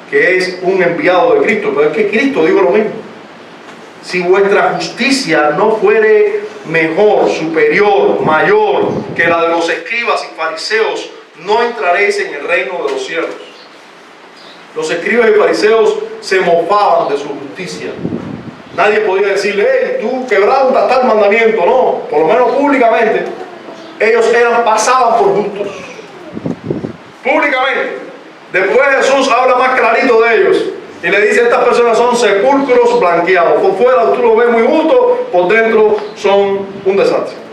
que es un enviado de Cristo, pero es que Cristo dijo lo mismo. Si vuestra justicia no fuere mejor, superior, mayor que la de los escribas y fariseos, no entraréis en el reino de los cielos. Los escribas y fariseos se mofaban de su justicia. Nadie podía decirle: hey, tú quebrantas tal mandamiento. No, por lo menos públicamente ellos pasaban por justos. Públicamente. Después Jesús habla más clarito de ellos y le dice: estas personas son sepulcros blanqueados. Por fuera tú lo ves muy justo, por dentro son un desastre.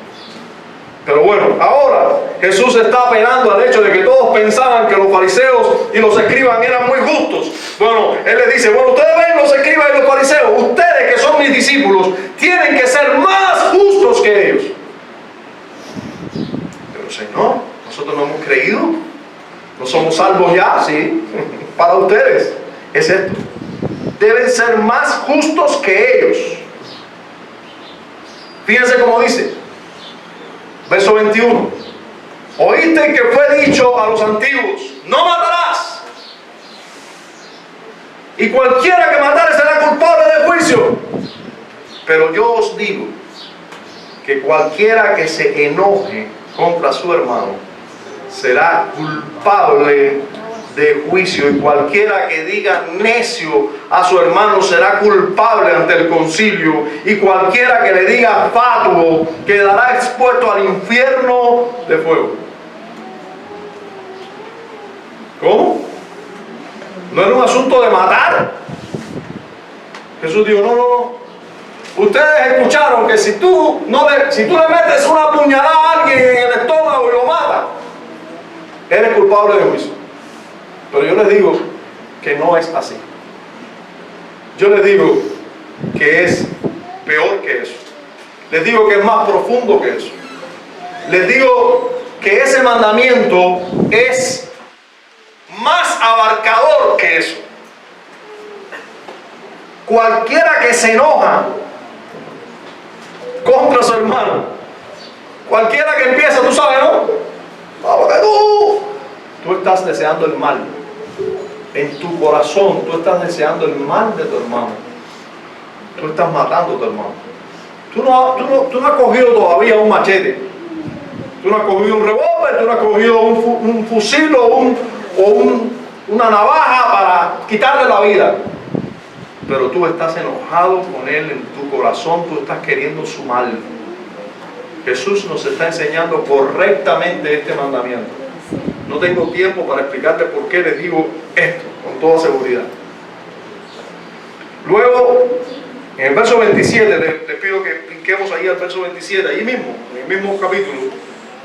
Pero bueno, ahora Jesús está apelando al hecho de que todos pensaban que los fariseos y los escribas eran muy justos. Bueno, Él les dice: bueno, ustedes ven los escribas y los fariseos, ustedes que son mis discípulos, tienen que ser más justos que ellos. Pero Señor, nosotros no hemos creído. ¿No somos salvos ya? Sí. Para ustedes es esto: deben ser más justos que ellos. Fíjense cómo dice: Verso 21. Oíste que fue dicho a los antiguos: no matarás. Y cualquiera que matare será culpable de juicio. Pero yo os digo que cualquiera que se enoje contra su hermano será culpable de juicio, y cualquiera que diga necio a su hermano será culpable ante el concilio, y cualquiera que le diga fatuo quedará expuesto al infierno de fuego. ¿Cómo? ¿No era un asunto de matar? Jesús dijo: no. Ustedes escucharon que si tú le metes una puñalada a alguien en el estómago y lo matas, eres culpable de juicio. Pero yo les digo que no es así. Yo les digo que es peor que eso. Les digo que es más profundo que eso. Les digo que ese mandamiento es más abarcador que eso. Cualquiera que se enoja contra su hermano, cualquiera que empieza, tú sabes, ¿no? Porque tú estás deseando el mal. En tu corazón tú estás deseando el mal de tu hermano. Tú estás matando a tu hermano. Tú no has cogido todavía un machete. Tú no has cogido un revólver, tú no has cogido un fusil o una navaja para quitarle la vida. Pero tú estás enojado con él en tu corazón, tú estás queriendo su mal. Jesús nos está enseñando correctamente este mandamiento. No tengo tiempo para explicarle por qué les digo esto con toda seguridad. Luego, en el verso 27, les pido que brinquemos ahí al verso 27, ahí mismo, en el mismo capítulo,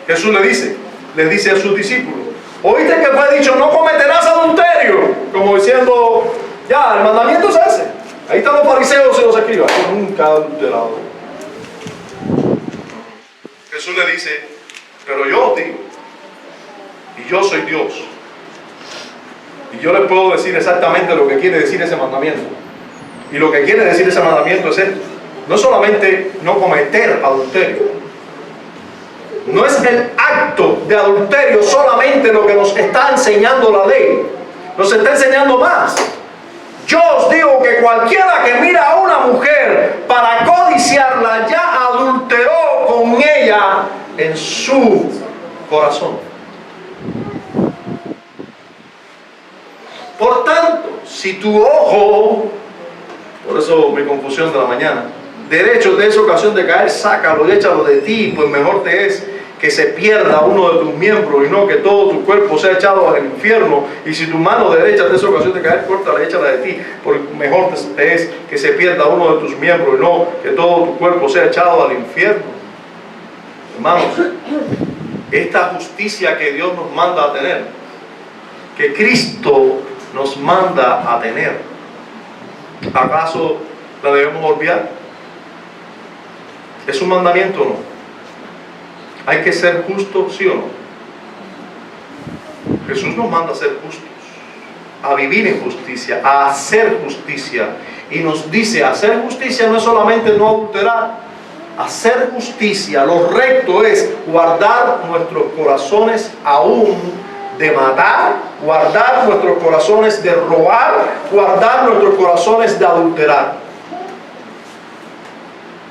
Jesús les dice a sus discípulos: oíste que fue dicho, no cometerás adulterio, como diciendo, ya, el mandamiento es ese. Ahí están los fariseos y los escribas: yo nunca he adulterado. Jesús le dice: pero yo os digo, y yo soy Dios, y yo les puedo decir exactamente lo que quiere decir ese mandamiento. Y lo que quiere decir ese mandamiento es esto: no solamente no cometer adulterio, no es el acto de adulterio solamente lo que nos está enseñando la ley, nos está enseñando más. Yo os digo que cualquiera que mira a una mujer para codiciarla ya adulteró con ella en su corazón. Por tanto, si tu ojo, por eso mi confusión de la mañana, derecho te es ocasión de caer, sácalo y échalo de ti, pues mejor te es que se pierda uno de tus miembros y no que todo tu cuerpo sea echado al infierno. Y si tu mano derecha te es ocasión de caer, córtala y échala de ti, porque mejor te es que se pierda uno de tus miembros y no que todo tu cuerpo sea echado al infierno. Hermanos, esta justicia que Dios nos manda a tener, que Cristo nos manda a tener, ¿acaso la debemos olvidar? ¿Es un mandamiento o no? ¿Hay que ser justos, sí o no? Jesús nos manda a ser justos, a vivir en justicia, a hacer justicia. Y nos dice: hacer justicia no es solamente no adulterar. Hacer justicia, lo recto es guardar nuestros corazones aún de matar, guardar nuestros corazones de robar, guardar nuestros corazones de adulterar.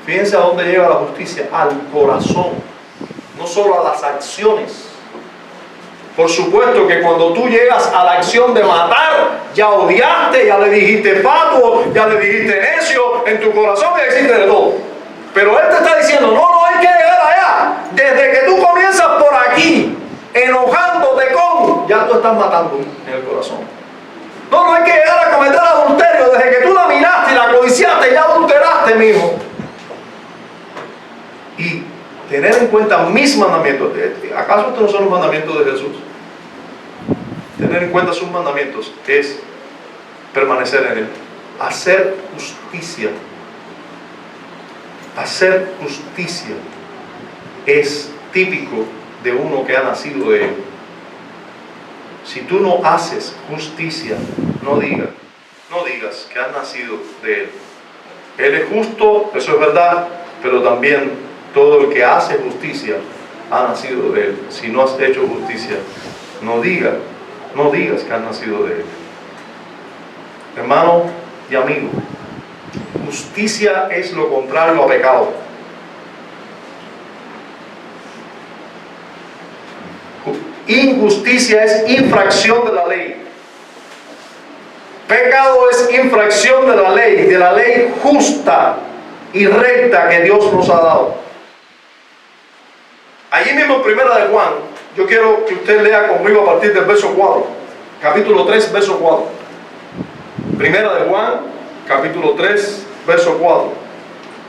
Fíjense a dónde llega la justicia: al corazón, no solo a las acciones. Por supuesto que cuando tú llegas a la acción de matar, ya odiaste, ya le dijiste fatuo, ya le dijiste necio, en tu corazón ya existe de todo. Pero él te está diciendo: no hay que llegar allá. Desde que tú comienzas por aquí, enojándote ya tú estás matando en el corazón. No hay que llegar a cometer adulterio. Desde que tú la miraste y la codiciaste, ya adulteraste, mi hijo. Y tener en cuenta mis mandamientos. ¿Acaso estos no son los mandamientos de Jesús? Tener en cuenta sus mandamientos es permanecer en Él. Hacer justicia. Hacer justicia es típico de uno que ha nacido de Él. Si tú no haces justicia, no digas que has nacido de Él. Él es justo, eso es verdad, pero también todo el que hace justicia ha nacido de Él. Si no has hecho justicia, no digas que has nacido de Él. Hermano y amigo, justicia es lo contrario a pecado. Injusticia es infracción de la ley. Pecado es infracción de la ley justa y recta que Dios nos ha dado. Allí mismo en Primera de Juan, yo quiero que usted lea conmigo a partir del verso 4, capítulo 3, verso 4. Primera de Juan, capítulo 3, verso 4. O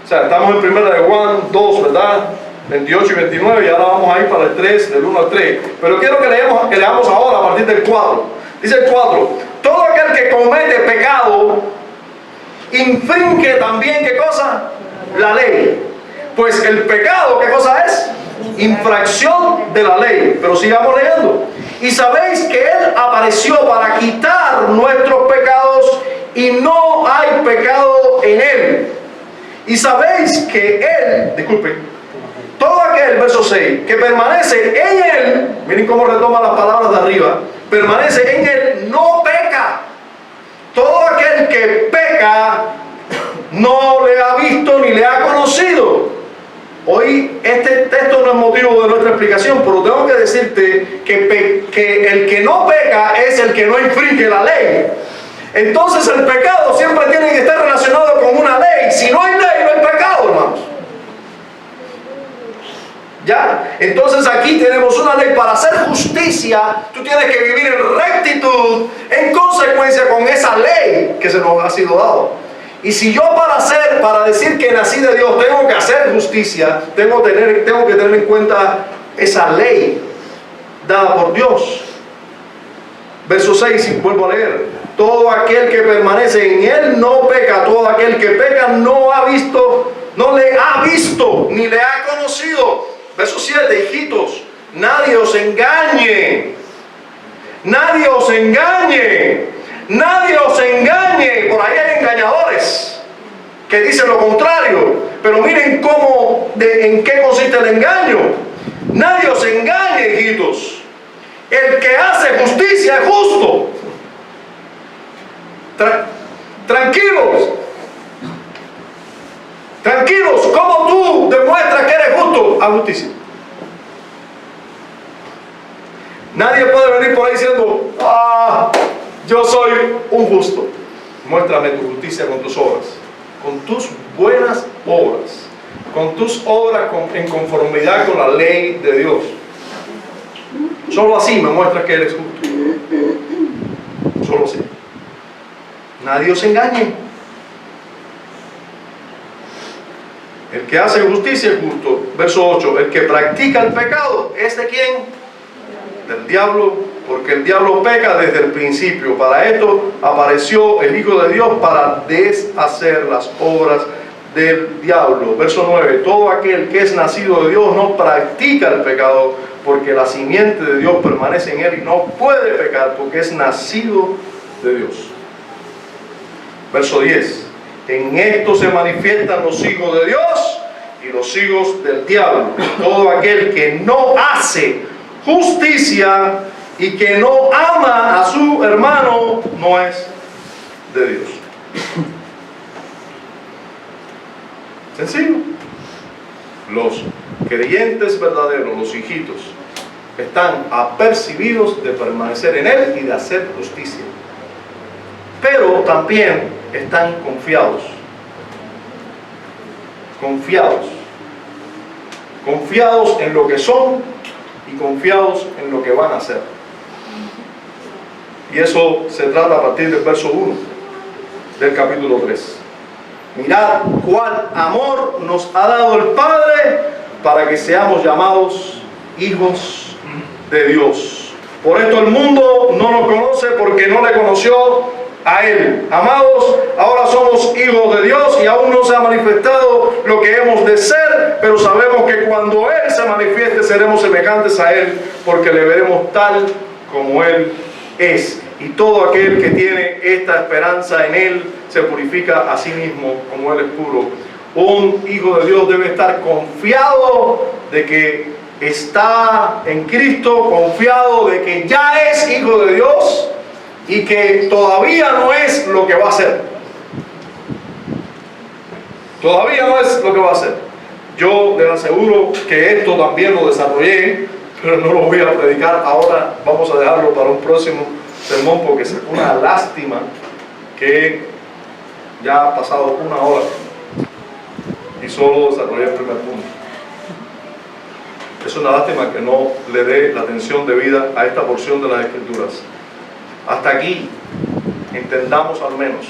sea, estamos en Primera de Juan 2, ¿verdad? 28 y 29, y ahora vamos a ir para el 3, del 1 al 3. Pero quiero que leamos ahora a partir del 4. Dice el 4: todo aquel que comete pecado infringe también, ¿qué cosa? La ley. Pues el pecado, ¿qué cosa es? Infracción de la ley. Pero sigamos leyendo. Y sabéis que Él apareció para quitar nuestros pecados, y no hay pecado en Él. Y sabéis que Él, disculpen, todo aquel, verso 6, que permanece en Él, miren cómo retoma las palabras de arriba, permanece en Él, no peca. Todo aquel que peca no le ha visto ni le ha conocido. Hoy este texto no es motivo de nuestra explicación, pero tengo que decirte que el que no peca es el que no infringe la ley. Entonces el pecado siempre tiene que estar relacionado con una ley. Si no hay ley, no hay pecado, hermanos. ¿Ya? Entonces aquí tenemos una ley. Para hacer justicia, tú tienes que vivir en rectitud, en consecuencia con esa ley que se nos ha sido dado. Y si yo para decir que nací de Dios tengo que hacer justicia, tengo que tener en cuenta esa ley dada por Dios. Verso 6, vuelvo a leer: todo aquel que permanece en Él no peca. Todo aquel que peca no le ha visto ni le ha conocido. Verso 7, hijitos, nadie os engañe. Nadie os engañe. Nadie os engañe. Por ahí hay engañadores que dicen lo contrario. Pero miren en qué consiste el engaño. Nadie os engañe, hijitos. El que hace justicia es justo. Tranquilos. Tranquilos. ¿Cómo tú demuestras que eres justo? Haz justicia. Nadie puede venir por ahí diciendo: yo soy un justo. Muéstrame tu justicia con tus obras, con tus buenas obras, con tus obras en conformidad con la ley de Dios. Solo así me muestras que eres justo. Solo así. Nadie os engañe. El que hace justicia es justo. Verso 8: el que practica el pecado es de ¿quién? Del diablo, porque el diablo peca desde el principio. Para esto apareció el Hijo de Dios, para deshacer las obras del diablo. Verso 9: todo aquel que es nacido de Dios no practica el pecado, porque la simiente de Dios permanece en él y no puede pecar porque es nacido de Dios. Verso 10: en esto se manifiestan los hijos de Dios y los hijos del diablo. Todo aquel que no hace justicia y que no ama a su hermano no es de Dios. Sencillo. Los creyentes verdaderos, los hijitos, están apercibidos de permanecer en Él y de hacer justicia. Pero también están confiados. Confiados en lo que son y confiados en lo que van a hacer. Y eso se trata a partir del verso 1 del capítulo 3. Mirad cuál amor nos ha dado el Padre para que seamos llamados hijos de Dios. Por esto el mundo no nos conoce, porque no le conoció a Él. Amados, ahora somos hijos de Dios y aún no se ha manifestado lo que hemos de ser, pero sabemos que cuando Él se manifieste seremos semejantes a Él, porque le veremos tal como Él es. Y todo aquel que tiene esta esperanza en Él se purifica a sí mismo como Él es puro. Un hijo de Dios debe estar confiado de que está en Cristo, confiado de que ya es hijo de Dios y que todavía no es lo que va a ser. Todavía no es lo que va a ser. Yo les aseguro que esto también lo desarrollé, pero no lo voy a predicar ahora. Vamos a dejarlo para un próximo sermón porque es una lástima que ya ha pasado una hora y solo desarrollé el primer punto. Es una lástima que no le dé la atención debida a esta porción de las Escrituras. Hasta aquí entendamos al menos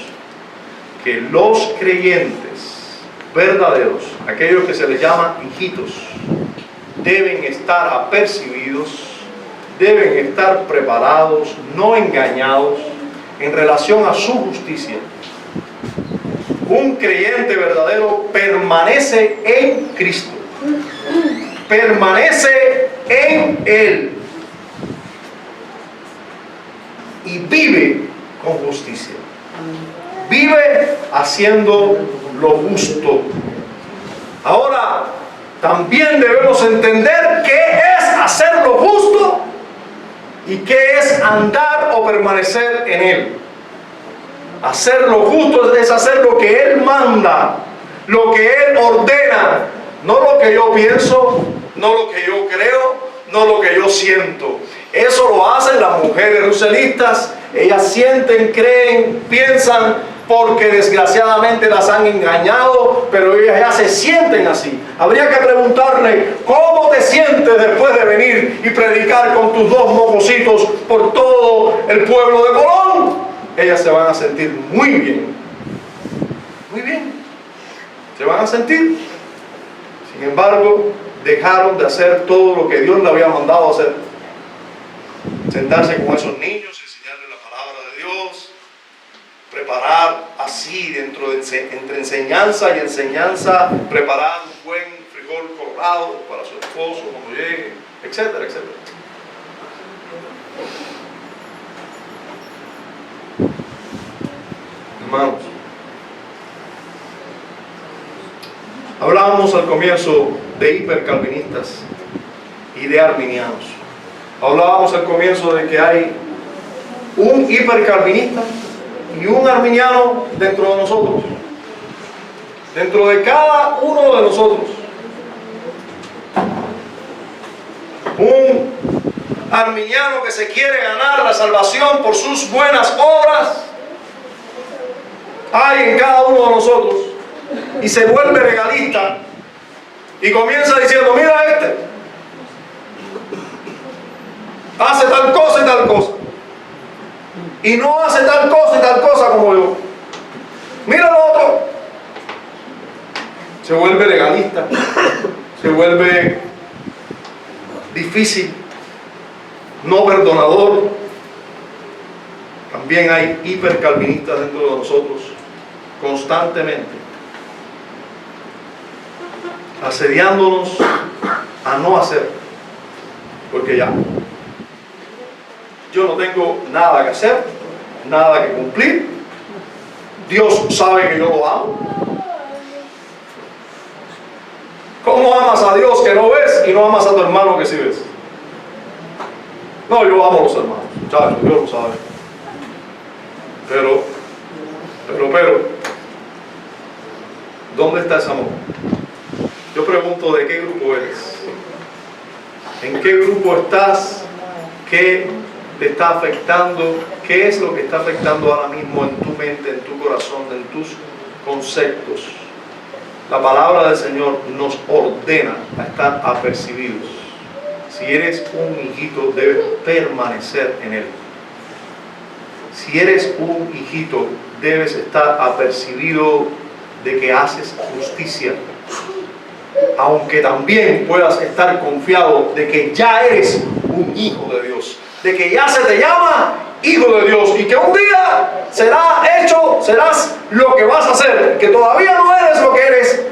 que los creyentes verdaderos, aquellos que se les llama hijitos, deben estar apercibidos, deben estar preparados, no engañados en relación a su justicia. Un creyente verdadero permanece en Cristo, permanece en Él y vive con justicia. Vive haciendo lo justo. Ahora, también debemos entender qué es hacer lo justo y qué es andar o permanecer en Él. Hacer lo justo es hacer lo que Él manda, lo que Él ordena, no lo que yo pienso, no lo que yo creo, no lo que yo siento. Eso lo hacen las mujeres ruselistas. Ellas sienten, creen, piensan, porque desgraciadamente las han engañado, pero ellas ya se sienten así. Habría que preguntarle, ¿cómo te sientes después de venir y predicar con tus dos mocositos por todo el pueblo de Colón? Ellas se van a sentir muy bien. Muy bien. Se van a sentir. Sin embargo, dejaron de hacer todo lo que Dios le había mandado hacer. Sentarse con esos niños, enseñarles la palabra de Dios, preparar así entre enseñanza y enseñanza, preparar un buen frijol colorado para su esposo cuando llegue, etcétera, etcétera. Hermanos, hablábamos al comienzo de hipercalvinistas y de arminianos. Hablábamos al comienzo de que hay un hipercalvinista y un arminiano dentro de nosotros, dentro de cada uno de nosotros. Un arminiano que se quiere ganar la salvación por sus buenas obras hay en cada uno de nosotros, y se vuelve legalista y comienza diciendo, mira hace tal cosa y tal cosa, y no hace tal cosa y tal cosa como yo. Mira lo otro. Se vuelve legalista, se vuelve difícil, no perdonador. También hay hipercalvinistas dentro de nosotros, constantemente asediándonos a no hacer, porque ya yo no tengo nada que hacer, nada que cumplir. Dios sabe que yo lo amo. ¿Cómo amas a Dios que no ves y no amas a tu hermano que sí ves? No, yo amo a los hermanos, muchachos, Dios lo sabe. Pero, ¿dónde está ese amor? Yo pregunto, ¿de qué grupo eres? ¿En qué grupo estás? ¿Qué te está afectando? ¿Qué es lo que está afectando ahora mismo en tu mente, en tu corazón, en tus conceptos? La palabra del Señor nos ordena a estar apercibidos. Si eres un hijito, debes permanecer en Él. Si eres un hijito, debes estar apercibido de que haces justicia. Aunque también puedas estar confiado de que ya eres un hijo de Dios, de que ya se te llama hijo de Dios y que un día serás lo que vas a ser, que todavía no eres lo que eres,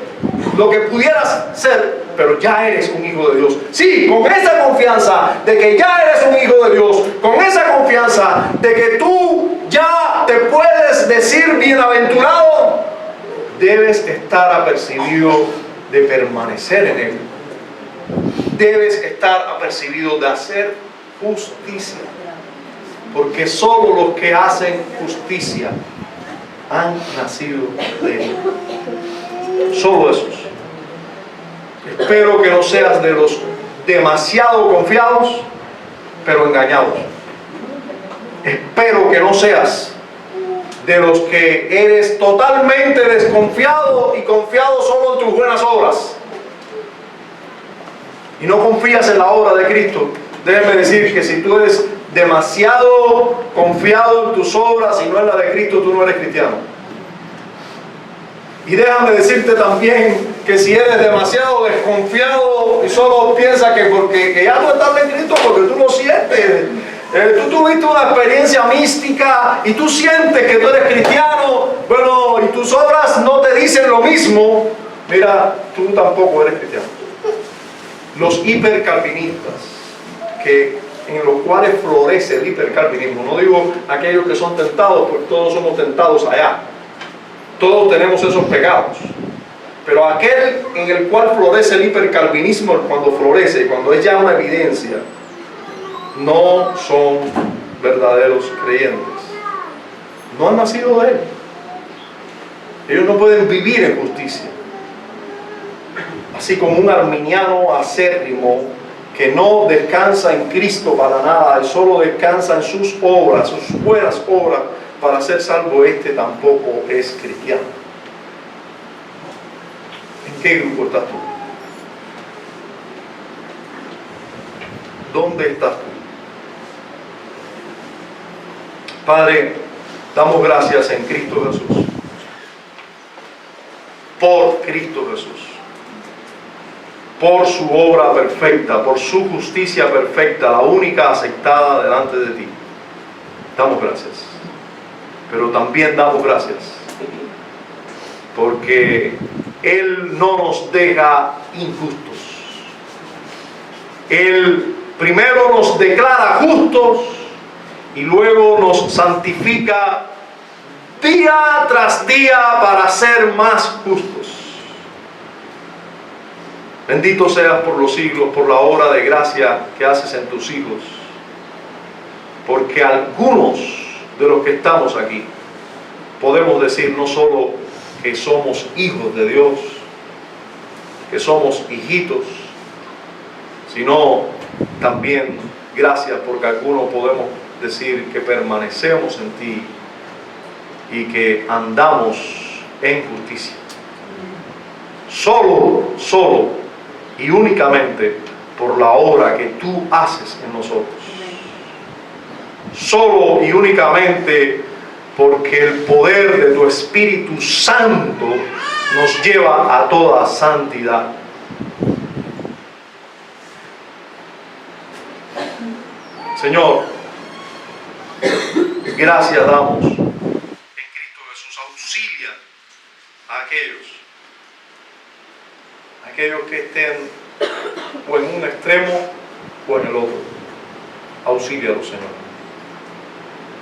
lo que pudieras ser, pero ya eres un hijo de Dios. Sí, con esa confianza de que ya eres un hijo de Dios, con esa confianza de que tú ya te puedes decir bienaventurado, debes estar apercibido de permanecer en Él. debes estar apercibido de hacer justicia, porque solo los que hacen justicia han nacido de Él. Solo esos. Espero que no seas de los demasiado confiados, pero engañados. Espero que no seas de los que eres totalmente desconfiado y confiado solo en tus buenas obras y no confías en la obra de Cristo. Déjeme decir que si tú eres demasiado confiado en tus obras y no en la de Cristo, tú no eres cristiano. Y déjame decirte también que si eres demasiado desconfiado y solo piensas que porque ya tú estás en Cristo, porque tú lo sientes, tú tuviste una experiencia mística y tú sientes que tú eres cristiano, bueno, y tus obras no te dicen lo mismo, mira, tú tampoco eres cristiano. Los hipercalvinistas, en los cuales florece el hipercalvinismo, no digo aquellos que son tentados, porque todos somos tentados allá, todos tenemos esos pecados, pero aquel en el cual florece el hipercalvinismo, cuando florece, cuando es ya una evidencia, no son verdaderos creyentes, no han nacido de Él. Ellos no pueden vivir en justicia. Así como un arminiano acérrimo que no descansa en Cristo para nada, él solo descansa en sus obras, sus buenas obras para ser salvo, este tampoco es cristiano. ¿En qué grupo estás tú? ¿Dónde estás tú? Padre, damos gracias en Cristo Jesús, por Cristo Jesús, por su obra perfecta, por su justicia perfecta, la única aceptada delante de ti. Damos gracias. Pero también damos gracias porque Él no nos deja injustos. Él primero nos declara justos y luego nos santifica día tras día para ser más justos. Bendito seas por los siglos, por la obra de gracia que haces en tus hijos, porque algunos de los que estamos aquí podemos decir no solo que somos hijos de Dios, que somos hijitos, sino también gracias porque algunos podemos decir que permanecemos en ti y que andamos en justicia. Solo y únicamente por la obra que tú haces en nosotros. Solo y únicamente porque el poder de tu Espíritu Santo nos lleva a toda santidad. Señor, gracias damos en Cristo Jesús. Auxilia a aquellos que estén o en un extremo o en el otro. Auxílialos, Señor.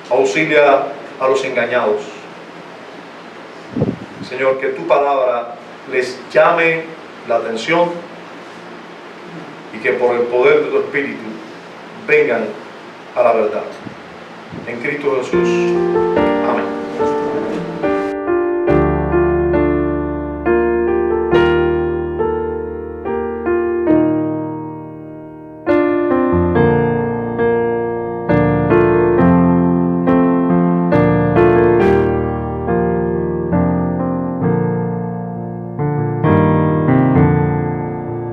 Auxilia a los engañados. Señor, que tu palabra les llame la atención y que por el poder de tu Espíritu vengan a la verdad. En Cristo Jesús. Amén.